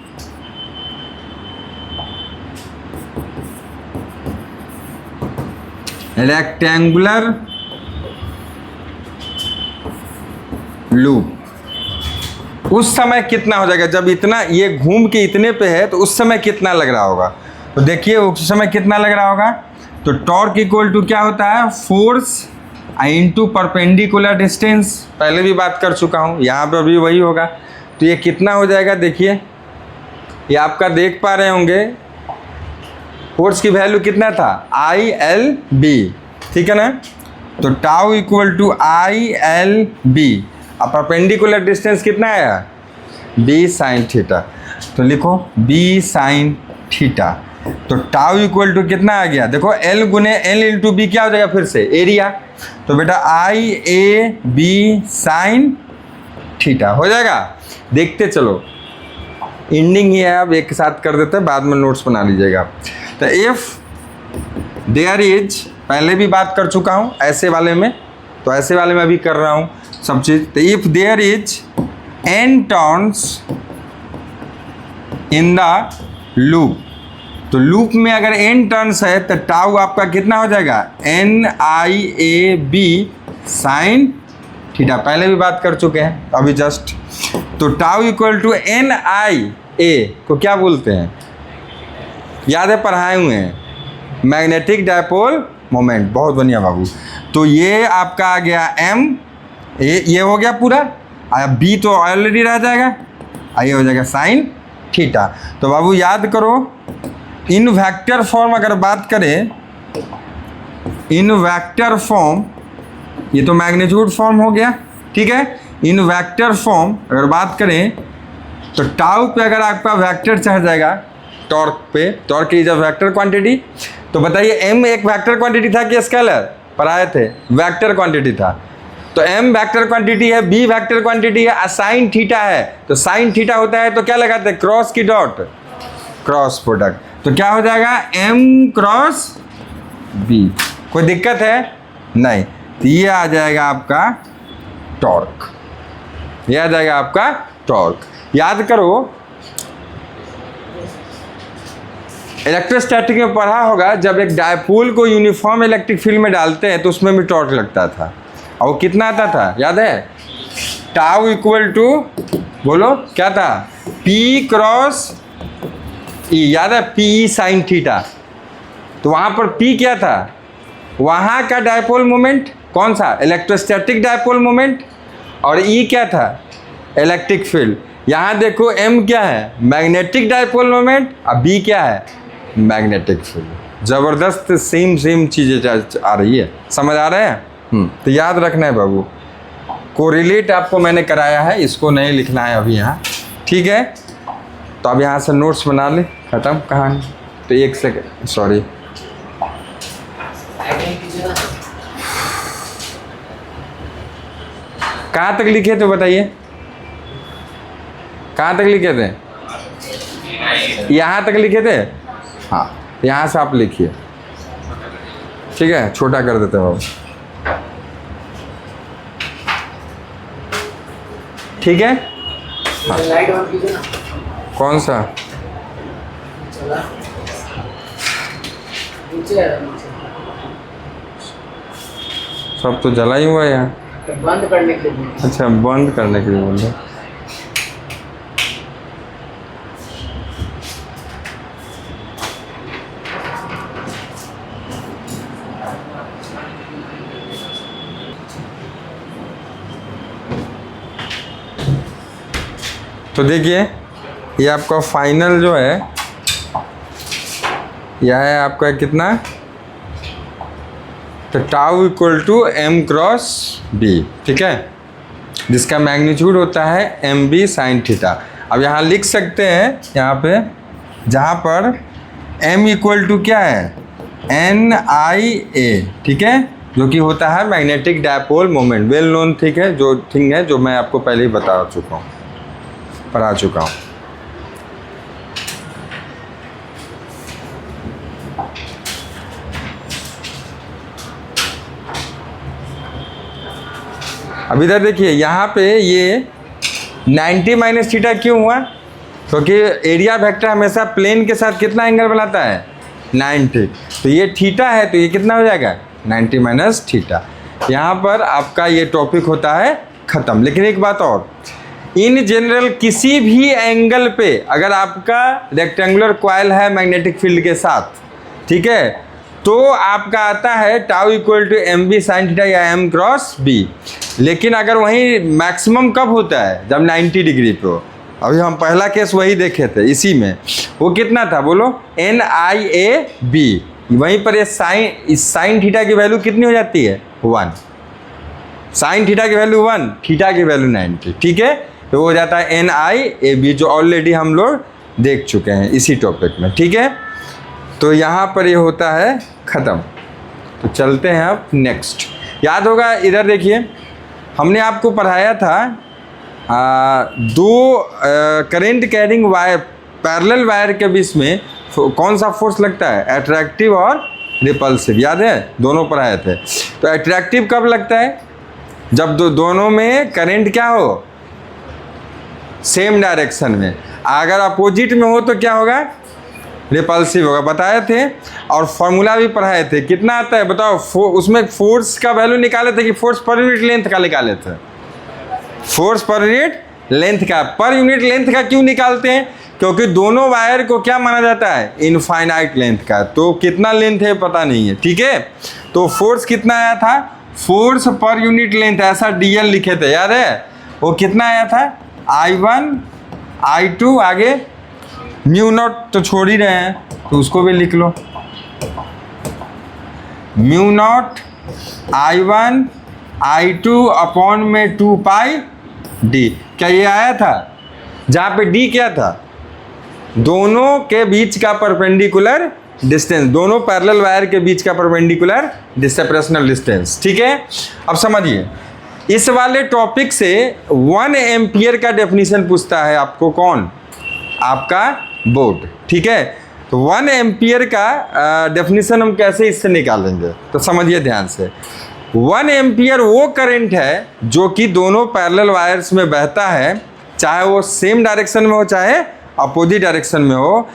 S1: rectangular loop उस समय कितना हो जाएगा? जब इतना ये घूम के इतने पे है तो उस समय कितना लग रहा होगा? तो देखिए उस समय कितना लग रहा होगा। तो टॉर्क इक्वल टू क्या होता है? Force into perpendicular distance. पहले भी बात कर चुका हूँ, यहाँ पर भी वही होगा। तो ये कितना हो जाएगा? देखिए ये आपका देख पा रहे होंगे, फोर्स की वैल्यू कितना था? ILB, ठीक है ना। तो टाउ इक्वल टू ILB, अब परपेंडिकुलर डिस्टेंस कितना आया? B sign theta. तो लिखो B साइन थीटा। तो टाउ इक्वल टू कितना आ गया? देखो L गुने L इंटू B क्या हो जाएगा? फिर से एरिया। तो बेटा IAB साइन थीटा हो जाएगा। देखते चलो, एंडिंग ही है, अब एक साथ कर देते हैं, बाद में नोट्स बना लीजिएगा। तो इफ देयर इज, पहले भी बात कर चुका हूँ ऐसे वाले में, तो ऐसे वाले में अभी कर रहा हूँ सब चीज़। तो if there is n turns in the loop, तो लूप में अगर n टर्न्स है तो टाउ आपका कितना हो जाएगा? NIAB sine theta. पहले भी बात कर चुके हैं अभी जस्ट। तो टाउ इक्वल टू NIA को क्या बोलते हैं? याद है, पढ़ाए हुए हैं, मैग्नेटिक डायपोल मोमेंट। बहुत बढ़िया बाबू। तो ये आपका आ गया m, ये हो गया पूरा, b तो ऑलरेडी रह जाएगा, ये हो जाएगा साइन थीटा। तो बाबू याद करो, इन वेक्टर फॉर्म अगर बात करें, इन वेक्टर फॉर्म, ये तो मैग्नीट्यूड फॉर्म हो गया, ठीक है। इन वेक्टर फॉर्म अगर बात करें तो टाउ पे अगर आपका वेक्टर चढ़ जाएगा टॉर्क पे, torque is a vector quantity, तो बताइए m एक वेक्टर क्वांटिटी था कि स्केलर? पढ़ाए थे, वेक्टर क्वांटिटी था। तो m वेक्टर क्वांटिटी है, b वेक्टर क्वांटिटी है, साइन थीटा है। तो साइन थीटा होता है तो क्या लगाते हैं? क्रॉस की डॉट, क्रॉस प्रोडक्ट। तो क्या हो जाएगा? m cross b। कोई दिक्कत है? नहीं। तो ये आ जाएगा आपका टॉर्क, ये आ जाएगा आपका टॉर्क। याद करो, इलेक्ट्रोस्टैटिक में पढ़ा होगा, जब एक डायपोल को यूनिफॉर्म इलेक्ट्रिक फील्ड में डालते हैं तो उसमें भी टॉर्क लगता था, और वो कितना आता था याद है? टाउ इक्वल टू, बोलो क्या था? P क्रॉस E, याद है? P sign theta. तो वहाँ पर P क्या था? वहाँ का डायपोल मोमेंट कौन सा? Electrostatic dipole moment. और E क्या था? Electric field. यहाँ देखो M क्या है? मैग्नेटिक डायपोल मोमेंट, और B क्या है? Magnetic field. ज़बरदस्त सेम चीज़ें आ रही है, समझ आ रहे हैं? तो याद रखना है बाबू, कोरिलेट आपको मैंने कराया है, इसको नहीं लिखना है अभी यहाँ, ठीक है। तो अब यहाँ से नोट्स बना ले, खत्म कहानी। तो एक सेकेंड, सॉरी, कहाँ तक लिखे थे बताइए? कहाँ तक लिखे थे? यहाँ तक लिखे थे। हाँ, यहाँ से आप लिखिए, ठीक है। छोटा कर देते हैं बाबू। ठीक है।
S2: लाइट ऑन कीजिए ना।
S1: कौन सा?
S2: चला नीचे है, नीचे।
S1: सब तो जला ही हुआ है यहाँ।
S2: तो बंद करने के लिए।
S1: अच्छा, बंद करने के लिए बोल रहे। तो देखिए, ये आपका फाइनल जो है, यह है आपका कितना, तो tau equal to M cross B, ठीक है, जिसका मैग्नीट्यूड होता है एम बी साइन थीटा। अब यहाँ लिख सकते हैं, यहाँ पे जहाँ पर एम इक्वल टू क्या है, एन आई ए, ठीक है, जो कि होता है magnetic dipole moment, well known, ठीक है, जो थिंग है जो मैं आपको पहले ही बता चुका हूँ, पढ़ा चुका हूँ। अब इधर देखिए, यहाँ पे ये 90 माइनस थीटा क्यों हुआ, क्योंकि एरिया वेक्टर हमेशा प्लेन के साथ कितना एंगल बनाता है, 90। तो ये थीटा है, तो ये कितना हो जाएगा, 90 माइनस थीटा। यहाँ पर आपका ये टॉपिक होता है ख़त्म। लेकिन एक बात और, इन जनरल किसी भी एंगल पे अगर आपका रेक्टेंगुलर कॉइल है मैग्नेटिक फील्ड के साथ, ठीक है, तो आपका आता है tau equal to M B sine theta या एम क्रॉस बी। लेकिन अगर वहीं मैक्सिमम कब होता है, जब 90 डिग्री पे हो। अभी हम पहला केस वही देखे थे, इसी में वो कितना था बोलो, एन आई ए बी। वहीं पर ये साइन थीटा की वैल्यू कितनी हो जाती है, 1। साइन थीटा की वैल्यू 1, थीटा की वैल्यू 90, ठीक है। तो वो हो जाता है एन आई ए बी, जो ऑलरेडी हम लोग देख चुके हैं इसी टॉपिक में, ठीक है। तो यहाँ पर ये होता है ख़त्म। तो चलते हैं अब नेक्स्ट। याद होगा, इधर देखिए, हमने आपको पढ़ाया था दो current carrying wire, parallel wire के बीच में कौन सा फोर्स लगता है, अट्रैक्टिव और रिपल्सिव, याद है, दोनों पढ़ाए थे। तो अट्रैक्टिव कब लगता है, जब दोनों में करंट क्या हो, सेम डायरेक्शन में। अगर अपोजिट में हो तो क्या होगा, रिपल्सिव होगा, बताए थे। और फॉर्मूला भी पढ़ाए थे, कितना आता है बताओ, उसमें फोर्स का वैल्यू निकाले थे कि फोर्स पर यूनिट लेंथ का निकाले थे, फोर्स पर यूनिट लेंथ का। पर यूनिट लेंथ का क्यों निकालते हैं, क्योंकि दोनों वायर को क्या माना जाता है, इनफाइनाइट लेंथ का। तो कितना लेंथ है पता नहीं है, ठीक है। तो फोर्स कितना आया था, फोर्स पर यूनिट लेंथ, ऐसा डीएल लिखे थे, याद है, वो कितना आया था, I1 I2, आगे म्यू नॉट तो छोड़ ही रहे हैं, तो उसको भी लिख लो, mu naught I1 I2 upon में 2 पाई डी। क्या ये आया था, जहाँ पे डी क्या था, दोनों के बीच का परपेंडिकुलर डिस्टेंस, दोनों पैरेलल वायर के बीच का परपेंडिकुलर सेपरेशनल डिस्टेंस, ठीक है। अब समझिए, इस वाले टॉपिक से 1 एम्पियर का डेफिनेशन पूछता है आपको, कौन, आपका बोर्ड, ठीक है। तो 1 एम्पियर का डेफिनेशन हम कैसे इससे निकालेंगे, तो समझिए ध्यान से। 1 एम्पियर वो करंट है जो कि दोनों पैरेलल वायर्स में बहता है, चाहे वो सेम डायरेक्शन में हो चाहे अपोजिट डायरेक्शन में हो।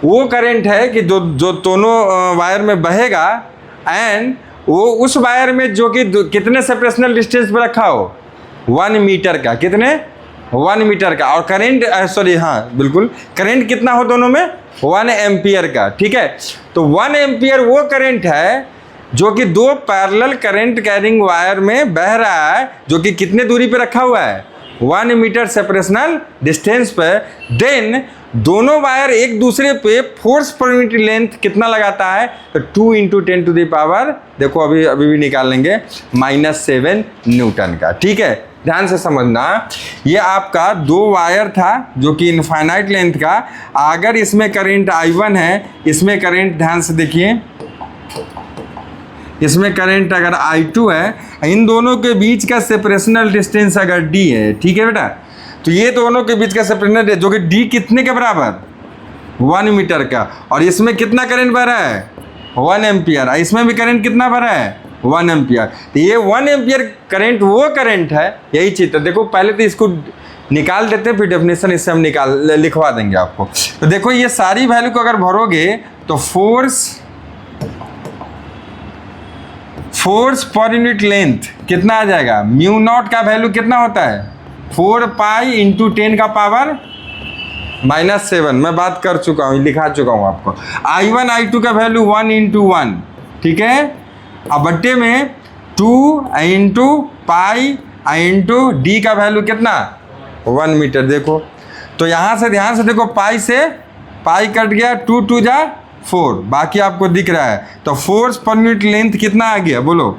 S1: वो करंट है कि जो दोनों वायर में बहेगा, एंड वो उस वायर में जो कि कितने सेपरेशनल डिस्टेंस पर रखा हो, 1 मीटर का, कितने, 1 मीटर का। और करंट, सॉरी, हाँ बिल्कुल, करंट कितना हो दोनों में, 1 एम्पियर का, ठीक है। तो 1 एम्पियर वो करंट है जो कि दो पैरेलल करंट कैरिंग वायर में बह रहा है, जो कि कितने दूरी पे रखा हुआ है, 1 मीटर सेपरेशनल डिस्टेंस पे। देन दोनों वायर एक दूसरे पे फोर्स पर यूनिट लेंथ कितना लगाता है, तो 2 × 10⁻, देखो अभी भी निकाल लेंगे, -7 न्यूटन का, ठीक है। ध्यान से समझना, ये आपका 2 वायर था जो कि इनफाइनाइट लेंथ का। अगर इसमें करंट I1 है, इसमें करंट, ध्यान से देखिए, इसमें करंट अगर I2 है, इन दोनों के बीच का सेपरेशनल डिस्टेंस अगर D है, ठीक है बेटा, तो ये दोनों के बीच का सेपरेशनल जो कि D कितने के बराबर, 1 मीटर का। और इसमें कितना करंट बह रहा है, 1 एम्पियर। इसमें भी करंट कितना बह रहा है, 1 एम्पियर। तो ये 1 एम्पियर करंट वो करंट है, यही चीज़। तो देखो पहले तो इसको निकाल देते हैं, फिर डेफिनेशन इससे हम लिखवा देंगे आपको। तो देखो ये सारी वैल्यू को अगर भरोगे तो फोर्स पर यूनिट लेंथ कितना आ जाएगा, म्यू नॉट का वैल्यू कितना होता है 4 पाई इंटू 10 का पावर -7। मैं बात कर चुका हूँ, लिखा चुका हूँ आपको। I1 I2 का वैल्यू 1 इंटू 1, ठीक है। अब बट्टे में 2 इंटू पाई इंटू डी का वैल्यू कितना 1 मीटर। देखो तो यहाँ से ध्यान से देखो, पाई से पाई कट गया, 2 2 जा 4, बाकी आपको दिख रहा है। तो फोर्स पर यूनिट लेंथ कितना आ गया बोलो,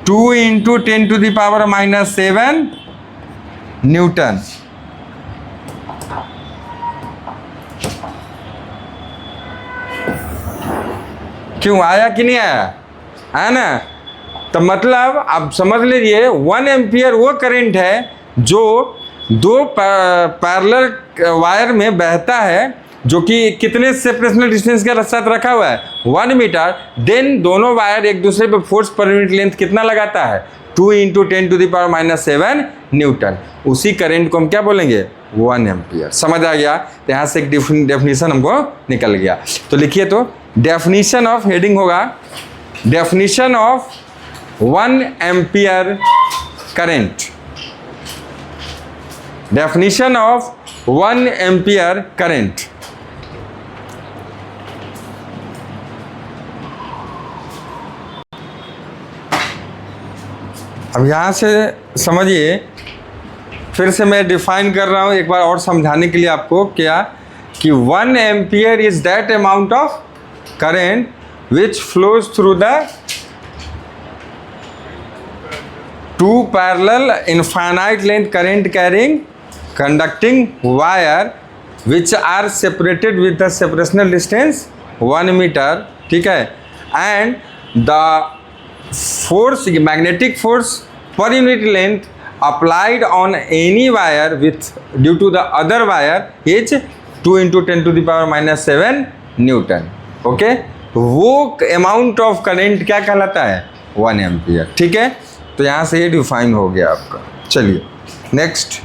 S1: 2 into 10 to the power -7 newton. क्यों आया कि नहीं आया, है ना। तो मतलब आप समझ लीजिए 1 एम्पियर वो करंट है जो दो पैरेलल वायर में बहता है, जो कि कितने सेपरेशनल डिस्टेंस के साथ रखा हुआ है 1 मीटर। देन दोनों वायर एक दूसरे पे फोर्स पर यूनिट लेंथ कितना लगाता है 2 into 10 to the power -7 newton. उसी करंट को हम क्या बोलेंगे 1 एम्पियर। समझ आ गया। तो यहाँ से एक डेफिनेशन हमको निकल गया। तो लिखिए, तो डेफिनेशन ऑफ, हेडिंग होगा definition of 1 ampere current. Definition of 1 ampere current. अब यहाँ से समझिए, फिर से मैं डिफाइन कर रहा हूँ एक बार और समझाने के लिए आपको, क्या कि 1 ampere is that amount of current which flows through the 2 parallel infinite length current carrying conducting wire which are separated with the separational distance 1 meter, ठीक है। and the force, magnetic force per unit length applied on any wire with due to the other wire is 2 into 10 to the power -7 Newton. Okay, वो amount of current क्या कहलाता है 1 ampere, ठीक है। तो यहाँ से ये डिफाइन हो गया आपका। चलिए नेक्स्ट,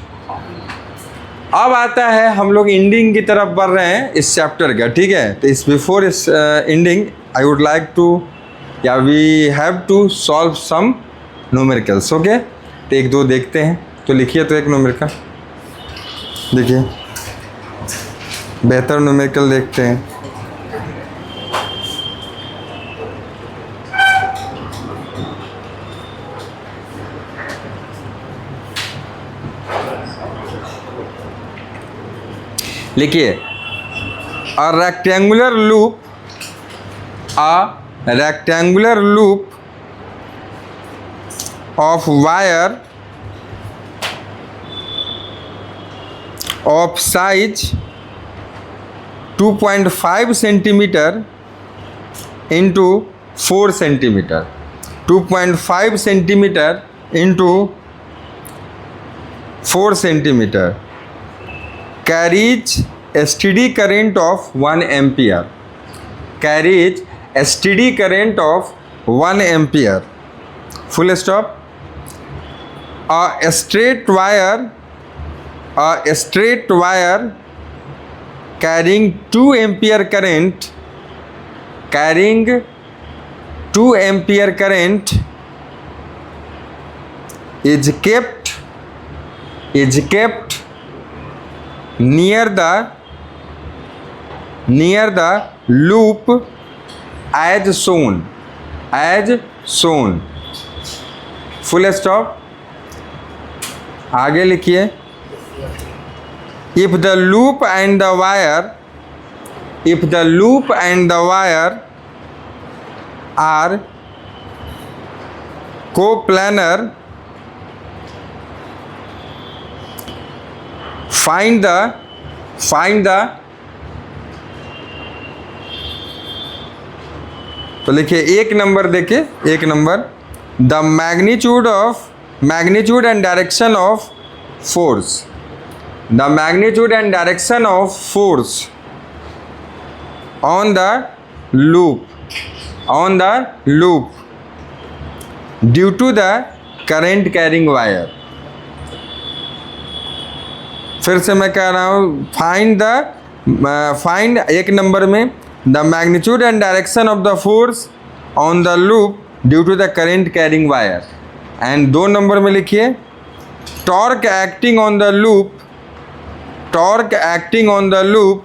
S1: अब आता है, हम लोग एंडिंग की तरफ बढ़ रहे हैं इस चैप्टर का, ठीक है। तो इस बिफोर इस ending I would like to, या we have to solve some numericals. Okay, तो एक दो देखते हैं। तो लिखिए, तो एक न्यूमेरिकल देखिए, बेहतर न्यूमेरिकल देखते हैं। लिखिए, a rectangular loop of wire of size 2.5 centimeter into 4 centimeter, 2.5 centimeter into 4 centimeter carries a steady current of 1 ampere, carries a steady current of 1 ampere, full stop. A straight wire carrying 2 ampere current, carrying 2 ampere current is kept near the loop as shown, full stop. आगे लिखिए, if the loop and the wire are coplanar, find the तो लिखिए, एक number देखिए, एक number, the magnitude and direction of force, the magnitude and direction of force on the loop due to the current carrying wire. फिर से मैं कह रहा हूँ, फाइंड एक नंबर में the magnitude and direction of the force on the loop due to the current carrying wire. And 2 नंबर में लिखिए torque acting on the loop, torque acting on the loop,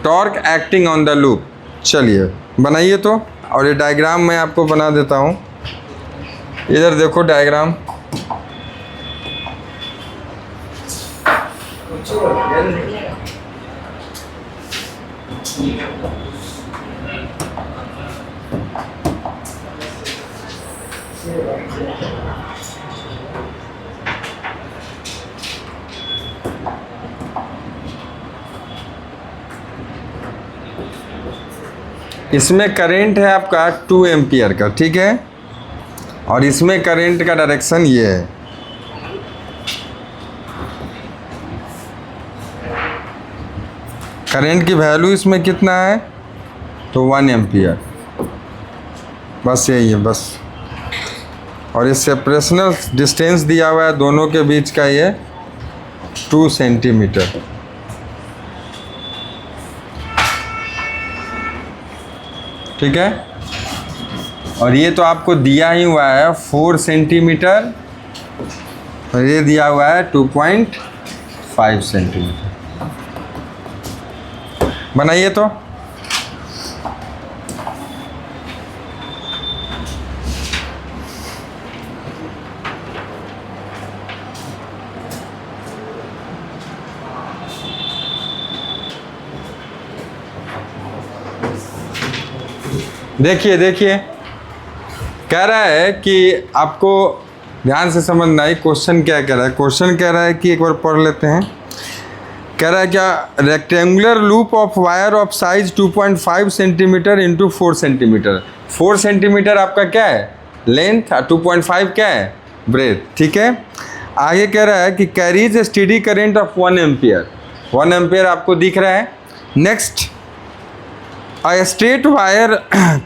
S1: torque acting on the loop. चलिए बनाइए तो, और ये diagram मैं आपको बना देता हूँ। इधर देखो डायग्राम, इसमें करंट है आपका 2 एम्पियर का, ठीक है, और इसमें करंट का डायरेक्शन ये है। करंट की वैल्यू इसमें कितना है, तो 1 एम्पियर, बस यही है बस। और ये सेपरेशनल डिस्टेंस दिया हुआ है दोनों के बीच का, ये 2 सेंटीमीटर। ठीक है, और ये तो आपको दिया ही हुआ है 4 सेंटीमीटर, और ये दिया हुआ है 2.5 सेंटीमीटर। बनाइए तो। देखिए देखिए, कह रहा है कि आपको ध्यान से समझना है क्वेश्चन क्या कह रहा है। क्वेश्चन कह रहा है कि एक बार पढ़ लेते हैं। कह रहा है क्या, rectangular loop of wire of size 2.5 centimetre into 4 centimetre. 4 centimetre आपका क्या है, लेंथ, 2.5 क्या है, ब्रेथ। ठीक है, आगे कह रहा है कि carries A steady current of 1 ampere. 1 ampere आपको दिख रहा है। Next, a straight wire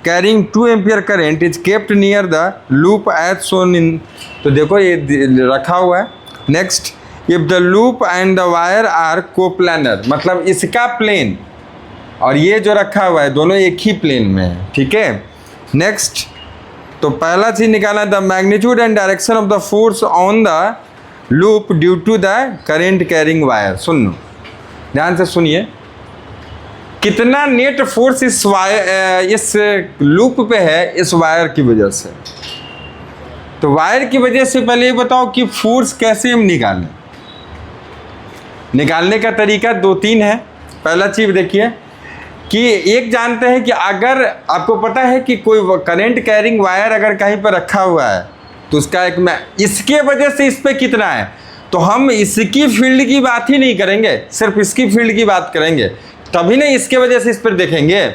S1: carrying 2 ampere current is kept near the loop as shown in, तो देखो ये रखा हुआ है। Next, if the loop and the wire are coplanar, मतलब इसका प्लेन और ये जो रखा हुआ है दोनों एक ही प्लेन में है। ठीक है, नेक्स्ट, तो पहला चीज निकालना, the magnitude and direction of the force on the loop due to the current carrying wire. सुन लो, ध्यान से सुनिए, कितना नेट फोर्स इस वायर, इस लूप पे है इस वायर की वजह से। तो वायर की वजह से पहले ये बताओ कि फोर्स कैसे हम निकालें। निकालने का तरीका 2-3 है। पहला चीज देखिए कि एक जानते हैं कि अगर आपको पता है कि कोई करंट कैरिंग वायर अगर कहीं पर रखा हुआ है तो उसका एक इसके वजह से इस पे कितना है, तो हम इसकी फील्ड की बात ही नहीं करेंगे, सिर्फ इसकी फील्ड की बात करेंगे, तभी नहीं इसके वजह से इस पर देखेंगे।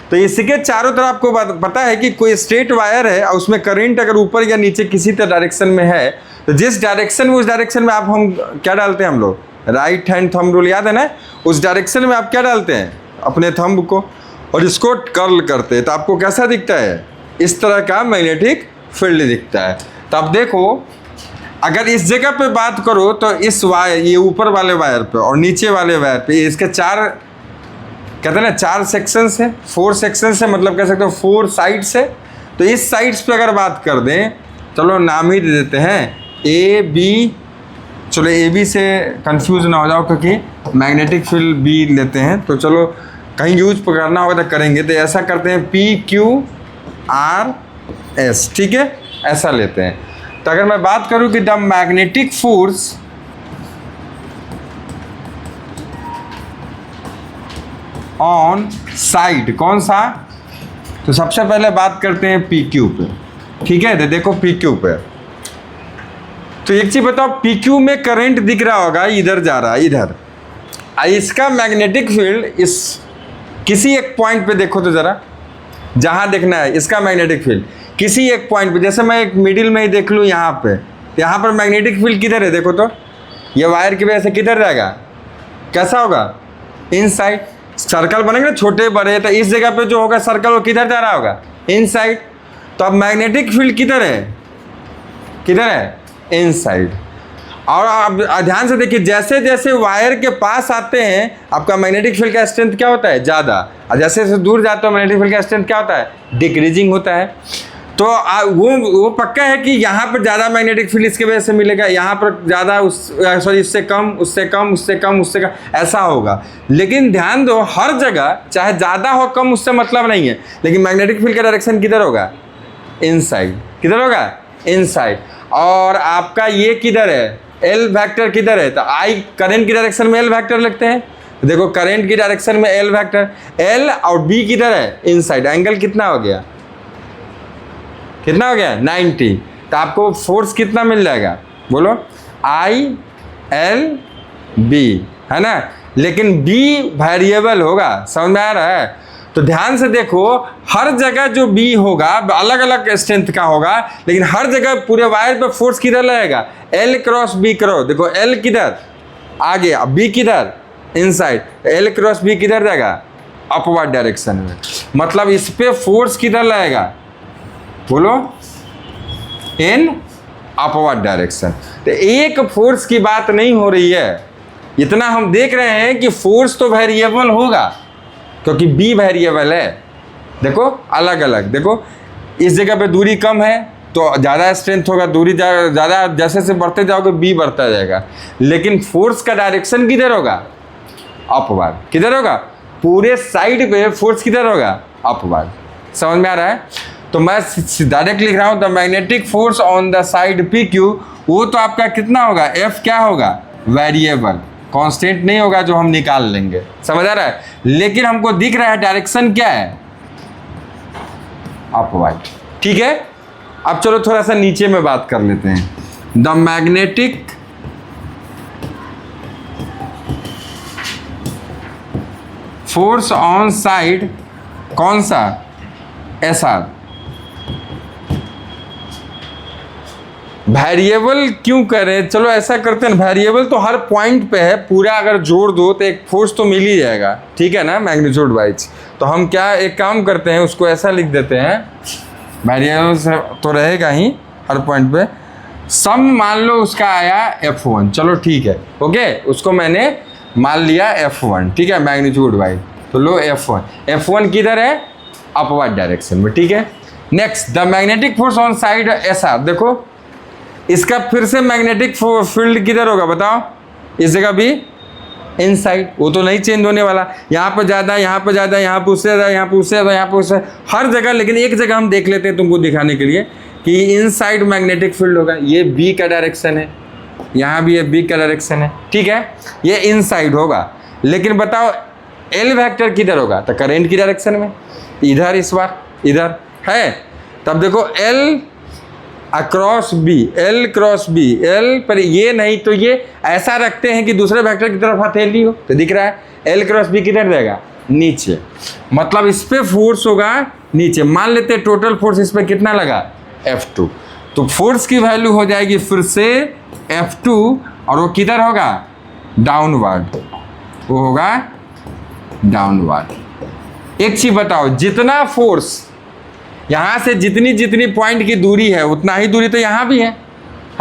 S1: तो इसके चारों तरफ आपको पता है कि कोई स्ट्रेट वायर है और उसमें करंट अगर ऊपर या नीचे किसी डायरेक्शन में है, तो जिस डायरेक्शन में, उस डायरेक्शन में आप हम क्या डालते हैं, हम लोग राइट हैंड थंब रूल, याद है ना, उस डायरेक्शन में आप क्या डालते हैं, अपने थंब को, और इसको कर्ल करते हैं। तो आपको कैसा दिखता है, इस तरह का मैग्नेटिक फील्ड दिखता है। तो आप देखो, अगर इस जगह पे बात करो तो इस वायर, ये ऊपर वाले वायर पे और नीचे वाले वायर पे, इसके 4 कहते हैं ना 4 सेक्शंस है, 4 सेक्शंस है, मतलब कह सकते हो 4 साइड्स है। तो इस साइड्स पे अगर बात कर दें, चलो नाम ही दे देते हैं ए बी, चलो ए बी से कंफ्यूज ना हो जाओ क्योंकि मैग्नेटिक फील्ड बी लेते हैं, तो चलो कहीं यूज करना होगा तो करेंगे। तो ऐसा करते हैं PQRS, ठीक है, ऐसा लेते हैं। तो अगर मैं बात करूं कि the magnetic force on side, कौन सा, तो सबसे पहले बात करते हैं PQ पे। ठीक है, तो देखो PQ पे, तो एक चीज बताओ, PQ में करंट दिख रहा होगा, इधर जा रहा है, इधर। इसका मैग्नेटिक फील्ड इस किसी एक पॉइंट पे देखो तो जरा, जहां देखना है इसका मैग्नेटिक फील्ड किसी एक पॉइंट पे, जैसे मैं एक मिडिल में ही देख लूँ यहाँ पे, यहाँ पर मैग्नेटिक फील्ड किधर है, देखो तो ये वायर की वजह से किधर जाएगा, कैसा होगा, इनसाइड। सर्कल बनेंगे ना छोटे बड़े, तो इस जगह पे जो होगा सर्कल वो किधर जा रहा होगा, इनसाइड। तो अब मैग्नेटिक फील्ड किधर है, किधर है, इनसाइड। और आप ध्यान से देखिए, जैसे जैसे वायर के पास आते हैं आपका मैग्नेटिक फील्ड का स्ट्रेंथ क्या होता है, ज़्यादा, और जैसे जैसे दूर जाते हो मैग्नेटिक फील्ड का स्ट्रेंथ क्या होता है, डिक्रीजिंग होता है। तो वो पक्का है कि यहाँ पर ज़्यादा मैग्नेटिक फील्ड इसकी वजह से मिलेगा, यहाँ पर ज़्यादा, इससे कम, उससे कम, उससे कम, उससे कम, ऐसा होगा। लेकिन ध्यान दो, हर जगह चाहे ज़्यादा हो कम उससे मतलब नहीं है, लेकिन मैग्नेटिक फील्ड का डायरेक्शन किधर होगा, इनसाइड। किधर होगा, इनसाइड। और आपका ये किधर है, एल वेक्टर किधर है, तो आई करंट की डायरेक्शन में एल वेक्टर लिखते हैं। देखो करंट की डायरेक्शन में एल वेक्टर, एल और बी किधर है, इनसाइड। एंगल कितना हो गया, कितना हो गया, 90। तो आपको फोर्स कितना मिल जाएगा, बोलो, आई एल बी, है ना। लेकिन बी वेरिएबल होगा, समझ में आ रहा है। तो ध्यान से देखो, हर जगह जो बी होगा अलग अलग स्ट्रेंथ का होगा, लेकिन हर जगह पूरे वायर पे फोर्स किधर लगेगा, एल क्रॉस बी करो। देखो एल किधर आ गया, बी किधर, इनसाइड। एल क्रॉस बी किधर जाएगा, अपवर्ड डायरेक्शन में। मतलब इस पे फोर्स किधर लगेगा, बोलो, इन अपवर्ड डायरेक्शन। तो एक फोर्स की बात नहीं हो रही है, इतना हम देख रहे हैं कि फोर्स तो वेरिएबल होगा, क्योंकि बी वेरिएबल है। देखो अलग अलग, देखो इस जगह पे दूरी कम है तो ज़्यादा स्ट्रेंथ होगा, दूरी ज़्यादा जैसे जैसे बढ़ते जाओगे बी बढ़ता जाएगा। लेकिन फोर्स का डायरेक्शन किधर होगा, अपवर्ड। किधर होगा, पूरे साइड पे फोर्स किधर होगा, अपवर्ड। समझ में आ रहा है। तो मैं डायरेक्ट लिख रहा हूँ, the magnetic force on the side P Q, वो तो आपका कितना होगा, एफ क्या होगा, वेरिएबल, कांस्टेंट नहीं होगा जो हम निकाल लेंगे। समझ आ रहा है। लेकिन हमको दिख रहा है डायरेक्शन क्या है, अपवर्ड। ठीक है। अब चलो थोड़ा सा नीचे में बात कर लेते हैं। The magnetic force on side, कौन सा, एस आर। वेरिएबल क्यों करें, चलो ऐसा करते हैं, वेरिएबल तो हर पॉइंट पे है, पूरा अगर जोड़ दो तो एक फोर्स तो मिल ही जाएगा, ठीक है ना, मैग्नीट्यूड वाइज। तो हम क्या एक काम करते हैं, उसको ऐसा लिख देते हैं, वेरिएबल तो रहेगा ही हर पॉइंट पे। सम मान लो उसका आया F1, चलो ठीक है, ओके, उसको मैंने मान लिया F1, ठीक है, मैग्नीट्यूड वाइज। तो लो F1 किधर है, अपवर्ड डायरेक्शन में, ठीक है। Next, the magnetic force on side SR, देखो इसका फिर से मैग्नेटिक फील्ड किधर होगा बताओ, इस जगह भी इनसाइड, वो तो नहीं चेंज होने वाला। यहाँ पर ज़्यादा, यहाँ पर ज़्यादा, यहाँ पर उससे ज़्यादा, यहाँ पर उससे ज़्यादा, यहाँ पर उससे, हर जगह। लेकिन एक जगह हम देख लेते हैं तुमको दिखाने के लिए कि इनसाइड मैग्नेटिक फील्ड होगा, ये बी का डायरेक्शन है, यहाँ भी ये बी का डायरेक्शन है, ठीक है, ये इनसाइड होगा। लेकिन बताओ एल वेक्टर किधर होगा, तो करेंट की डायरेक्शन में, इधर, इस बार इधर है। तब देखो L across B, L cross B, L पर ये नहीं तो ये ऐसा रखते हैं कि दूसरे वेक्टर की तरफ हथेली हो, तो दिख रहा है एल क्रॉस बी किधर जाएगा, नीचे। मतलब इस पे फोर्स होगा नीचे। मान लेते हैं टोटल फोर्स इस पे कितना लगा, F2। तो फोर्स की वैल्यू हो जाएगी फिर से F2, और वो किधर होगा, डाउनवर्ड, वो होगा डाउनवर्ड। एक चीज बताओ, जितना फोर्स यहाँ से जितनी पॉइंट की दूरी है उतना ही दूरी तो यहाँ भी है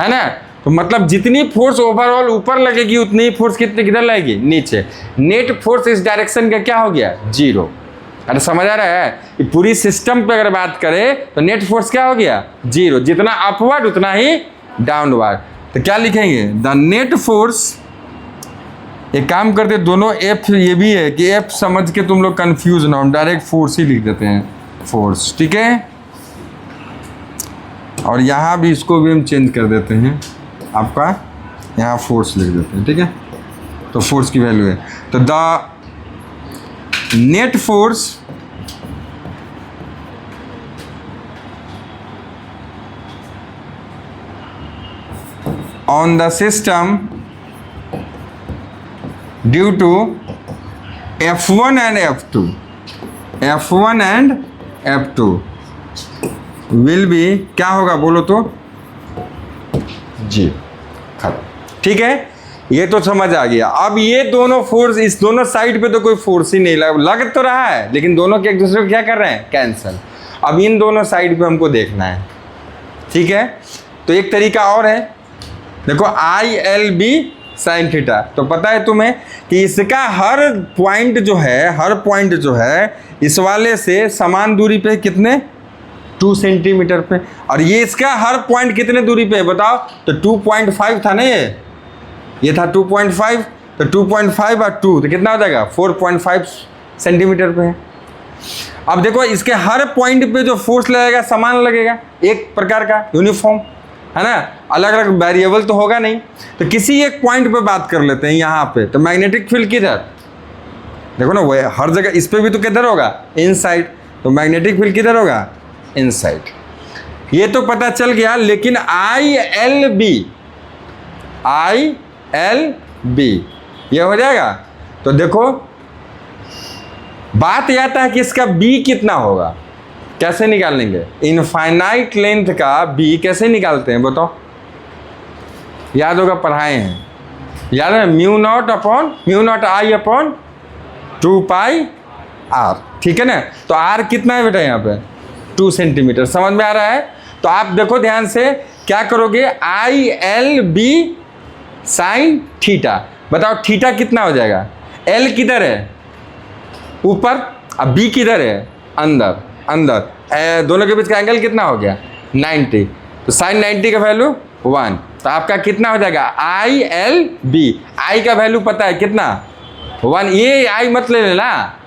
S1: ना। तो मतलब जितनी फोर्स ओवरऑल ऊपर लगेगी उतनी ही फोर्स किधर लगेगी, नीचे। नेट फोर्स इस डायरेक्शन का क्या हो गया, 0। अरे समझ आ रहा है कि पूरी सिस्टम पे अगर बात करें तो नेट फोर्स क्या हो गया, 0। जितना अपवर्ड उतना ही डाउनवर्ड। तो क्या लिखेंगे, द नेट फोर्स। एक काम करते दोनों एफ, ये भी है कि एफ समझ के तुम लोग कंफ्यूज ना हो, डायरेक्ट फोर्स ही लिख देते हैं, फोर्स, ठीक है। और यहाँ भी इसको भी हम चेंज कर देते हैं, आपका यहाँ फोर्स लिख देते हैं, ठीक है। तो फोर्स की वैल्यू है, तो the net force on the system due to F1 and F2, F1 and F2 will be, क्या होगा बोलो तो, जी, खत्म, ठीक है। ये तो समझ आ गया। अब ये दोनों फोर्स, इस दोनों साइड पे तो कोई फोर्स ही नहीं लग तो रहा है, लेकिन दोनों के एक दूसरे को क्या कर रहे हैं, कैंसल। अब इन दोनों साइड पे हमको देखना है, ठीक है। तो एक तरीका और है, देखो ILB sin थीटा, तो पता है तुम्हें कि इसका हर पॉइंट जो है इस वाले से समान दूरी पे कितने, 2 सेंटीमीटर पे, और ये इसका हर पॉइंट कितने दूरी पे है बताओ, तो 2.5 था ना, ये था 2.5, तो 2.5 और 2 तो कितना हो जाएगा, 4.5 सेंटीमीटर पे है। अब देखो इसके हर पॉइंट पे जो फोर्स लगेगा समान लगेगा, एक प्रकार का यूनिफॉर्म, है ना, अलग अलग वेरिएबल तो होगा नहीं। तो किसी एक पॉइंट पे बात कर लेते हैं यहाँ पे, तो मैग्नेटिक फील्ड किधर, देखो ना वो हर जगह, इस पे भी तो किधर होगा, इनसाइड, तो मैग्नेटिक फील्ड किधर होगा, इनसाइड। ये तो पता चल गया, लेकिन ILB ये हो जाएगा। तो देखो बात यह आता है कि इसका B कितना होगा, कैसे निकालेंगे, इनफाइनाइट लेंथ का B कैसे निकालते हैं बताओ, याद होगा पढ़ाए हैं, याद है, mu naught I upon 2πr, ठीक है ना। तो R कितना है बेटा यहाँ पे, 2 सेंटीमीटर, समझ में आ रहा है। तो आप देखो ध्यान से क्या करोगे, ILB sin थीटा, बताओ थीटा कितना हो जाएगा, L किधर है ऊपर, अब B किधर है अंदर, दोनों के बीच का एंगल कितना हो गया 90, तो sin 90 का वैल्यू 1, तो आपका कितना हो जाएगा ILB, I का वैल्यू पता है कितना 1, ये I मत ले लेना,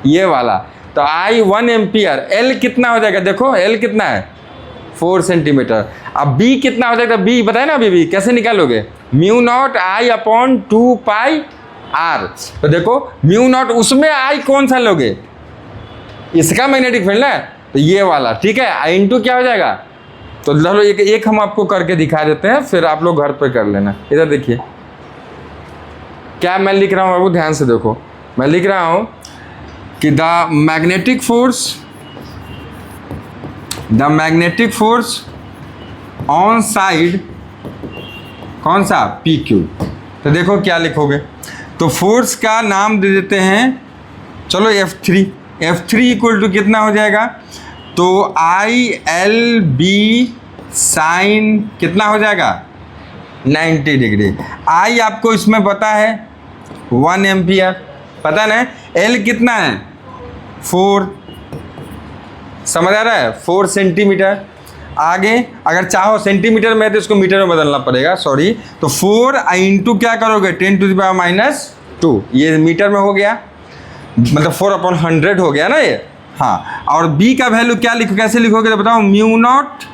S1: ये वाला, तो I 1 एम्पियर, L कितना हो जाएगा, देखो L कितना है 4 सेंटीमीटर। अब B कितना हो जाएगा, B बताए ना अभी, कैसे निकालोगे, mu naught I upon 2πr, तो देखो म्यू नॉट, उसमें I कौन सा लोगे, इसका मैग्नेटिक फील्ड है, तो ये वाला, ठीक है, I इंटू क्या हो जाएगा, तो चलो एक हम आपको करके दिखा देते हैं, फिर आप लोग घर पे कर लेना। इधर देखिए क्या मैं लिख रहा हूँ बाबू, ध्यान से देखो, मैं लिख रहा हूँ कि the magnetic force on side, कौन सा, PQ। तो देखो क्या लिखोगे, तो फोर्स का नाम दे देते हैं, चलो F3 इक्वल टू कितना हो जाएगा, तो ILB साइन कितना हो जाएगा 90 डिग्री। I आपको इसमें पता है 1 एम्पियर, पता ना, L कितना है 4, समझ आ रहा है, 4 सेंटीमीटर। आगे अगर चाहो सेंटीमीटर में है तो इसको मीटर में बदलना पड़ेगा, सॉरी, तो 4 इंटू क्या करोगे 10⁻⁻², ये मीटर में हो गया, मतलब 4/100 हो गया ना ये, हाँ। और B का वैल्यू क्या कैसे लिखोगे तो बताओ, म्यू नॉट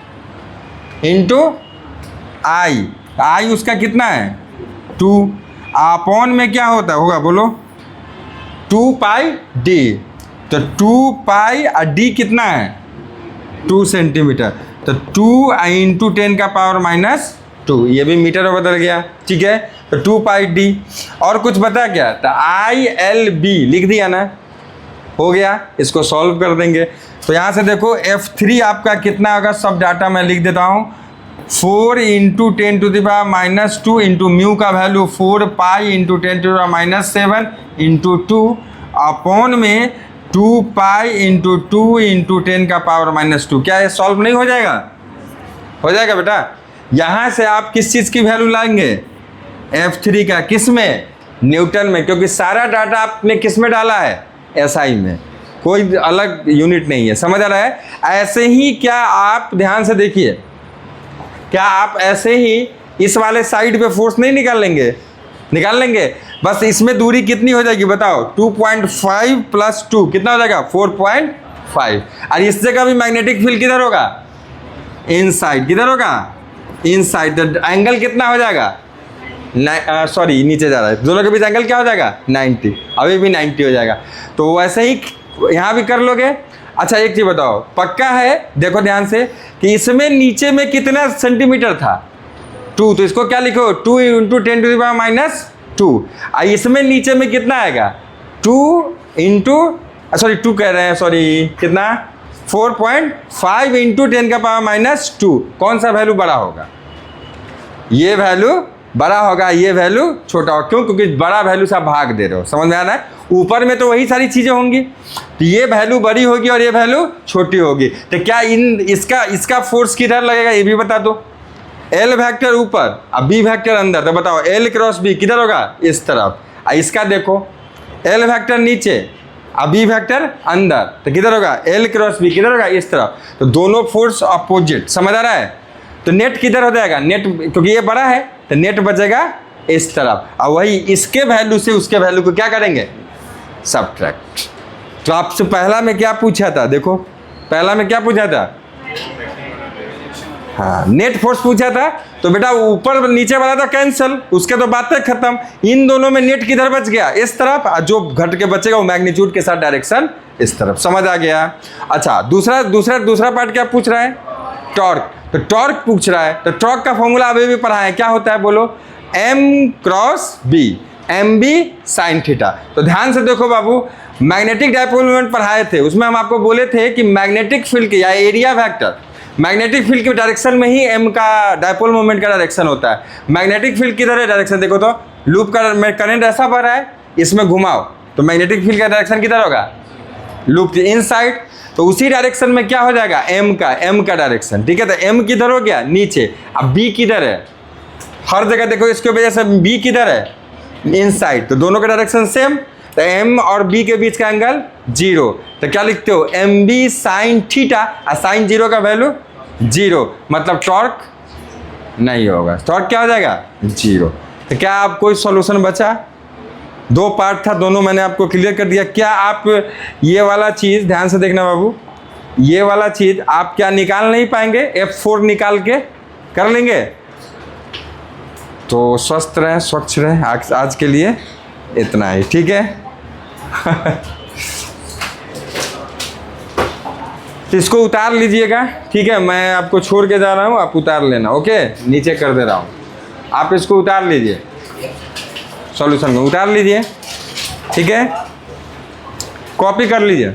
S1: इंटू I उसका कितना है 2, अपॉन में क्या होता होगा बोलो 2πd, तो 2π और D कितना है 2 सेंटीमीटर, तो 2 इंटू 10⁻⁻², ये भी मीटर में बदल गया, ठीक है, तो 2πd। और कुछ बता क्या, तो ILB लिख दिया ना, हो गया, इसको सॉल्व कर देंगे। तो यहाँ से देखो F3 आपका कितना होगा, सब डाटा मैं लिख देता हूँ, 4 इंटू 10⁻² इंटू म्यू का वैल्यू 4π इंटू 10⁻7 इंटू 2 अपॉन में 2π इंटू 2 इंटू 10⁻²। क्या ये सॉल्व नहीं हो जाएगा, हो जाएगा बेटा। यहाँ से आप किस चीज़ की वैल्यू लाएंगे, F3 का, किस में, न्यूटन में, क्योंकि सारा डाटा आपने किस में डाला है, SI में, कोई अलग यूनिट नहीं है, समझ आ रहा है। ऐसे ही क्या आप ध्यान से देखिए, क्या आप ऐसे ही इस वाले साइड पे फोर्स नहीं निकाल लेंगे, बस इसमें दूरी कितनी हो जाएगी बताओ, 2.5 + 2 कितना हो जाएगा 4.5, और इस जगह भी मैग्नेटिक फील्ड किधर होगा, इनसाइड, किधर होगा, इनसाइड, तो एंगल कितना हो जाएगा, सॉरी नीचे जा रहा है, दोनों के बीच एंगल क्या हो जाएगा 90, अभी भी 90 हो जाएगा। तो वैसे ही यहाँ भी कर लोगे। अच्छा एक चीज़ बताओ, पक्का है, देखो ध्यान से कि इसमें नीचे में कितना सेंटीमीटर था 2, तो इसको क्या लिखो 2 इंटू 10⁻², इसमें नीचे में कितना आएगा 2 इंटू, सॉरी 2 कह रहे हैं, सॉरी कितना 4.5 इंटू 10⁻², कौन सा वैल्यू बड़ा होगा, ये वैल्यू बड़ा होगा ये वैल्यू छोटा होगा। क्यों? क्योंकि बड़ा वैल्यू से आप भाग दे रहे हो। समझ में आ रहा है? ऊपर में तो वही सारी चीज़ें होंगी, तो ये वैल्यू बड़ी होगी और ये वैल्यू छोटी होगी। तो क्या इसका फोर्स किधर लगेगा ये भी बता दो। एल वेक्टर ऊपर अब बी वेक्टर अंदर, तो बताओ एल क्रॉस बी किधर होगा? इस तरफ। इसका देखो एल वेक्टर नीचे अब बी वेक्टर अंदर, तो किधर होगा? एल क्रॉस बी किधर होगा? इस तरफ। तो दोनों फोर्स अपोजिट। समझ आ रहा है? तो नेट किधर हो जाएगा? नेट क्योंकि ये बड़ा है तो नेट बचेगा इस तरफ, और वही इसके वैल्यू से उसके वैल्यू को क्या करेंगे? सबट्रैक्ट। तो आपसे पहला में क्या पूछा था? देखो पहला में क्या पूछा था? हाँ, नेट फोर्स पूछा था। तो बेटा ऊपर नीचे वाला था कैंसिल, उसके तो बातें खत्म। इन दोनों में नेट किधर बच गया? इस तरफ। जो घट के बचेगा वो मैग्नीट्यूड के साथ डायरेक्शन इस तरफ। समझ आ गया? अच्छा, दूसरा पार्ट क्या पूछ रहा है? टॉर्क। तो टॉर्क पूछ रहा है, तो टॉर्क का फॉर्मूला अभी भी पढ़ा है। क्या होता है बोलो? M cross B, M B sine theta. तो ध्यान से देखो बाबू, मैग्नेटिक डायपोल मोमेंट पढ़ाए थे, उसमें हम आपको बोले थे कि मैग्नेटिक फील्ड या एरिया वेक्टर, मैग्नेटिक फील्ड के डायरेक्शन में ही एम का डायपोल मोमेंट का डायरेक्शन होता है। मैग्नेटिक फील्ड किधर है? डायरेक्शन देखो तो लूप का करंट ऐसा बढ़ रहा है, इसमें घुमाओ तो मैग्नेटिक फील्ड का डायरेक्शन किधर होगा? लूप के इनसाइड। तो उसी डायरेक्शन में क्या हो जाएगा? एम का डायरेक्शन। ठीक है, तो एम किधर हो गया? नीचे। अब बी किधर है? हर जगह देखो इसकी वजह से बी किधर है? इनसाइड। तो दोनों का डायरेक्शन सेम, तो एम और बी के बीच का एंगल 0। तो क्या लिखते हो? एम बी साइन थीटा, और साइन 0 का वैल्यू 0, मतलब टॉर्क नहीं होगा। टॉर्क क्या हो जाएगा? 0। तो क्या आप कोई सॉल्यूशन बचा? 2 पार्ट था, दोनों मैंने आपको क्लियर कर दिया। क्या आप ये वाला चीज़ ध्यान से देखना बाबू, ये वाला चीज़ आप क्या निकाल नहीं पाएंगे? F4 निकाल के कर लेंगे? तो स्वस्थ रहें, स्वच्छ रहें। आज के लिए इतना ही, ठीक है? तो इसको उतार लीजिएगा, ठीक है? मैं आपको छोड़ के जा रहा हूँ, आप उतार लेना। ओके, नीचे कर दे रहा हूँ, आप इसको उतार लीजिए, सॉल्यूशन को उतार लीजिए, ठीक है? कॉपी कर लीजिए।